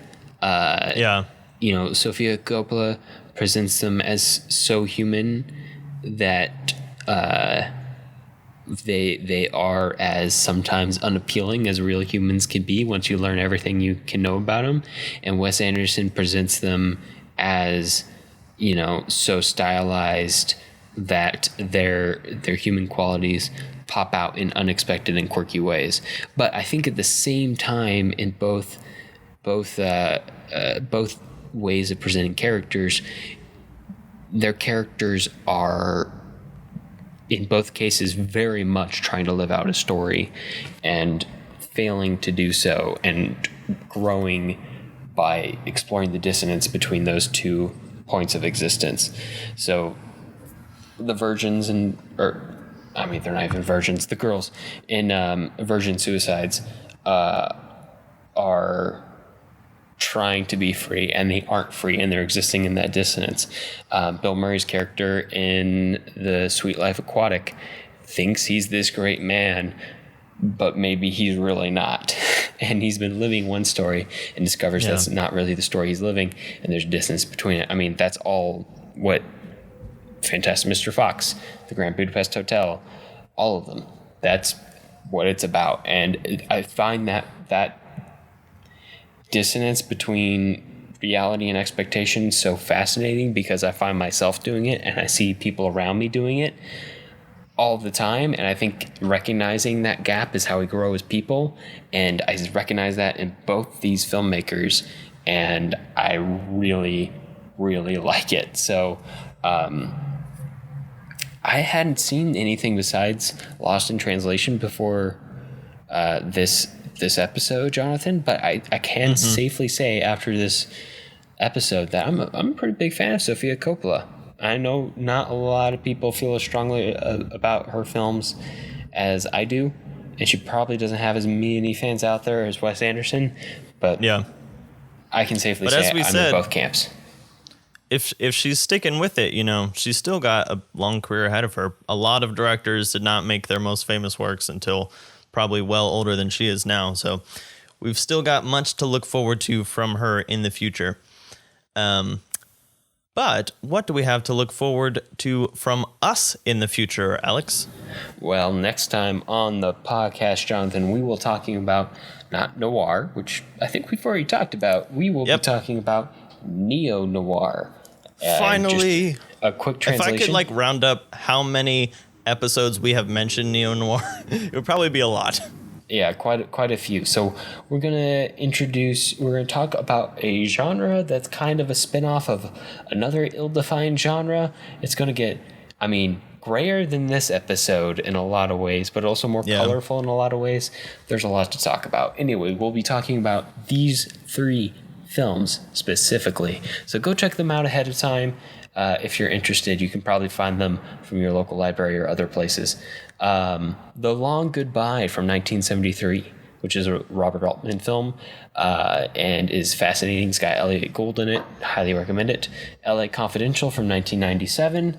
Sofia Coppola presents them as so human that they are as sometimes unappealing as real humans can be once you learn everything you can know about them. And Wes Anderson presents them as, so stylized that their human qualities pop out in unexpected and quirky ways. But I think at the same time, in both ways of presenting characters, their characters are, in both cases, very much trying to live out a story and failing to do so, and growing by exploring the dissonance between those two points of existence. So the virgins they're not even virgins. The girls in Virgin Suicides are trying to be free, and they aren't free, and they're existing in that dissonance. Bill Murray's character in The Sweet Life Aquatic thinks he's this great man, but maybe he's really not. And he's been living one story and discovers that's not really the story he's living, and there's distance between it. I mean, that's all what Fantastic Mr. Fox, The Grand Budapest Hotel, all of them. That's what it's about. And I find that dissonance between reality and expectation so fascinating, because I find myself doing it and I see people around me doing it all the time. And I think recognizing that gap is how we grow as people. And I recognize that in both these filmmakers, and I really, really like it. So, I hadn't seen anything besides Lost in Translation before this episode, Jonathan, but I can safely say after this episode that I'm a pretty big fan of Sofia Coppola. I know not a lot of people feel as strongly about her films as I do, and she probably doesn't have as many fans out there as Wes Anderson, but I can safely say I'm in both camps. If she's sticking with it, she's still got a long career ahead of her. A lot of directors did not make their most famous works until probably well older than she is now. So we've still got much to look forward to from her in the future. But what do we have to look forward to from us in the future, Alex? Well, next time on the podcast, Jonathan, we will talking about not noir, which I think we've already talked about. We will be talking about neo-noir. Finally, just a quick translation. If I could round up how many episodes we have mentioned neo-noir, it would probably be a lot. Yeah, quite a few. So we're gonna talk about a genre that's kind of a spin-off of another ill-defined genre. It's gonna get, grayer than this episode in a lot of ways, but also more colorful in a lot of ways. There's a lot to talk about. Anyway, we'll be talking about these 3 films specifically. So go check them out ahead of time. If you're interested, you can probably find them from your local library or other places. The Long Goodbye from 1973, which is a Robert Altman film, and is fascinating. It's got Elliot Gould in it. Highly recommend it. LA Confidential from 1997.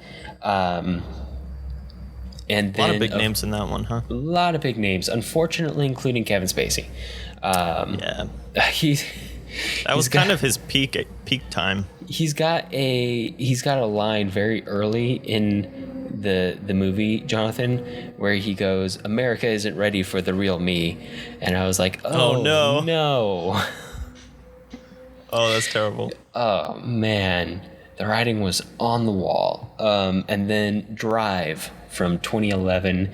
And then a lot of big names in that one, huh? A lot of big names, unfortunately, including Kevin Spacey. That was kind of his peak time. He's got a line very early in the movie, Jonathan, where he goes, "America isn't ready for the real me," and I was like, "Oh no!" Oh, that's terrible. Oh man, the writing was on the wall. And then Drive from 2011,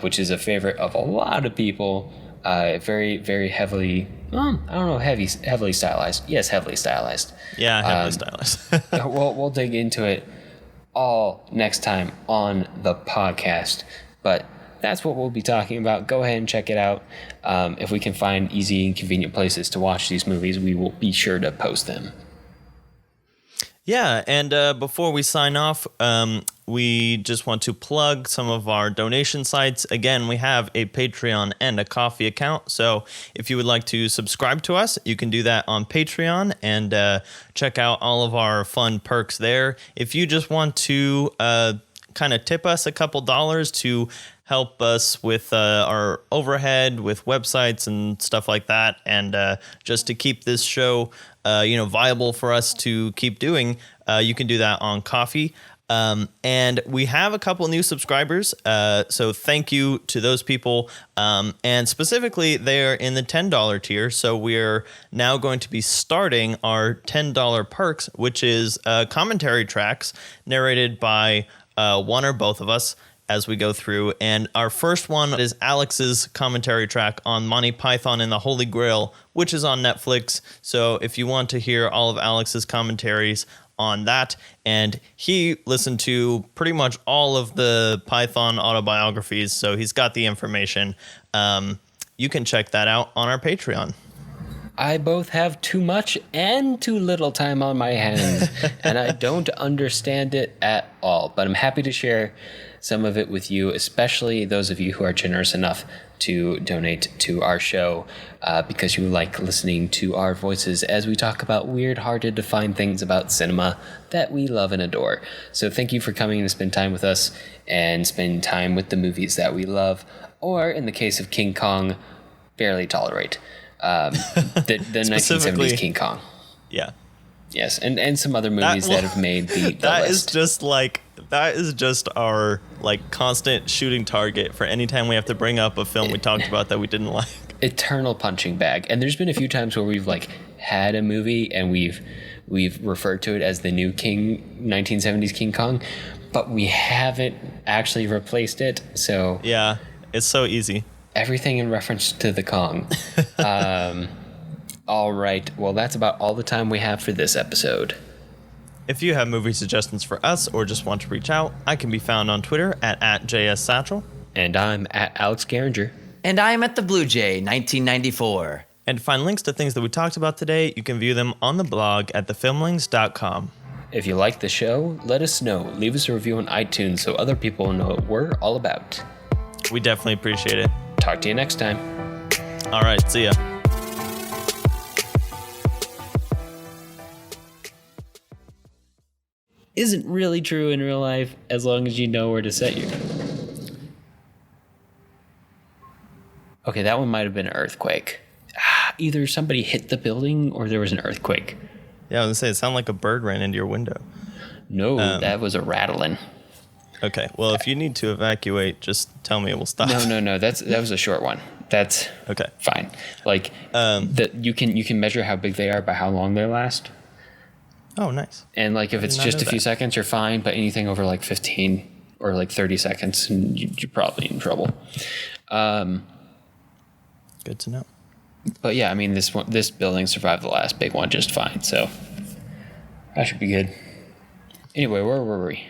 which is a favorite of a lot of people. Very, very heavily. Heavily stylized. Yes, heavily stylized. Yeah, heavily stylized. We'll dig into it all next time on the podcast. But that's what we'll be talking about. Go ahead and check it out. If we can find easy and convenient places to watch these movies, we will be sure to post them. Yeah, and before we sign off, we just want to plug some of our donation sites. Again, we have a Patreon and a Ko-fi account, so if you would like to subscribe to us, you can do that on Patreon and check out all of our fun perks there. If you just want to kind of tip us a couple dollars to help us with our overhead, with websites and stuff like that, and just to keep this show viable for us to keep doing, you can do that on Ko-fi. And we have a couple new subscribers, so thank you to those people. And specifically, they are in the $10 tier, so we're now going to be starting our $10 perks, which is commentary tracks narrated by one or both of us as we go through. And our first one is Alex's commentary track on Monty Python and the Holy Grail, which is on Netflix. So if you want to hear all of Alex's commentaries on that, and he listened to pretty much all of the Python autobiographies, so he's got the information. You can check that out on our Patreon. I both have too much and too little time on my hands, and I don't understand it at all, but I'm happy to share some of it with you, especially those of you who are generous enough to donate to our show because you like listening to our voices as we talk about weird, hard to define things about cinema that we love and adore. So thank you for coming to spend time with us and spend time with the movies that we love, or in the case of King Kong, barely tolerate. The 1970s King Kong. Yeah. Yes, and some other movies that have made the that list. That is just our constant shooting target for any time we have to bring up a film we talked about that we didn't like. Eternal punching bag. And there's been a few times where we've had a movie and we've referred to it as the new 1970s King Kong, but we haven't actually replaced it. So yeah, it's so easy. Everything in reference to the Kong. All right. Well, that's about all the time we have for this episode. If you have movie suggestions for us or just want to reach out, I can be found on Twitter at JSSatchel. And I'm at Alex Garinger. And I'm at the Blue Jay 1994. And to find links to things that we talked about today, you can view them on the blog at thefilmlings.com. If you like the show, let us know. Leave us a review on iTunes so other people know what we're all about. We definitely appreciate it. Talk to you next time. All right, see ya. Isn't really true in real life as long as you know where to set your... Okay, that one might have been an earthquake. Either somebody hit the building or there was an earthquake. Yeah, I was gonna say it sounded like a bird ran into your window. No, that was a rattling. Okay, well, if you need to evacuate, just tell me and we'll stop. No. That was a short one. That's Okay. fine. Like you can measure how big they are by how long they last. Oh, nice. And like if it's not just know a few that. seconds, you're fine. But anything over like 15 or like 30 seconds, you're probably in trouble. Good to know. But yeah, I mean this building survived the last big one just fine, so that should be good. Anyway, where were we?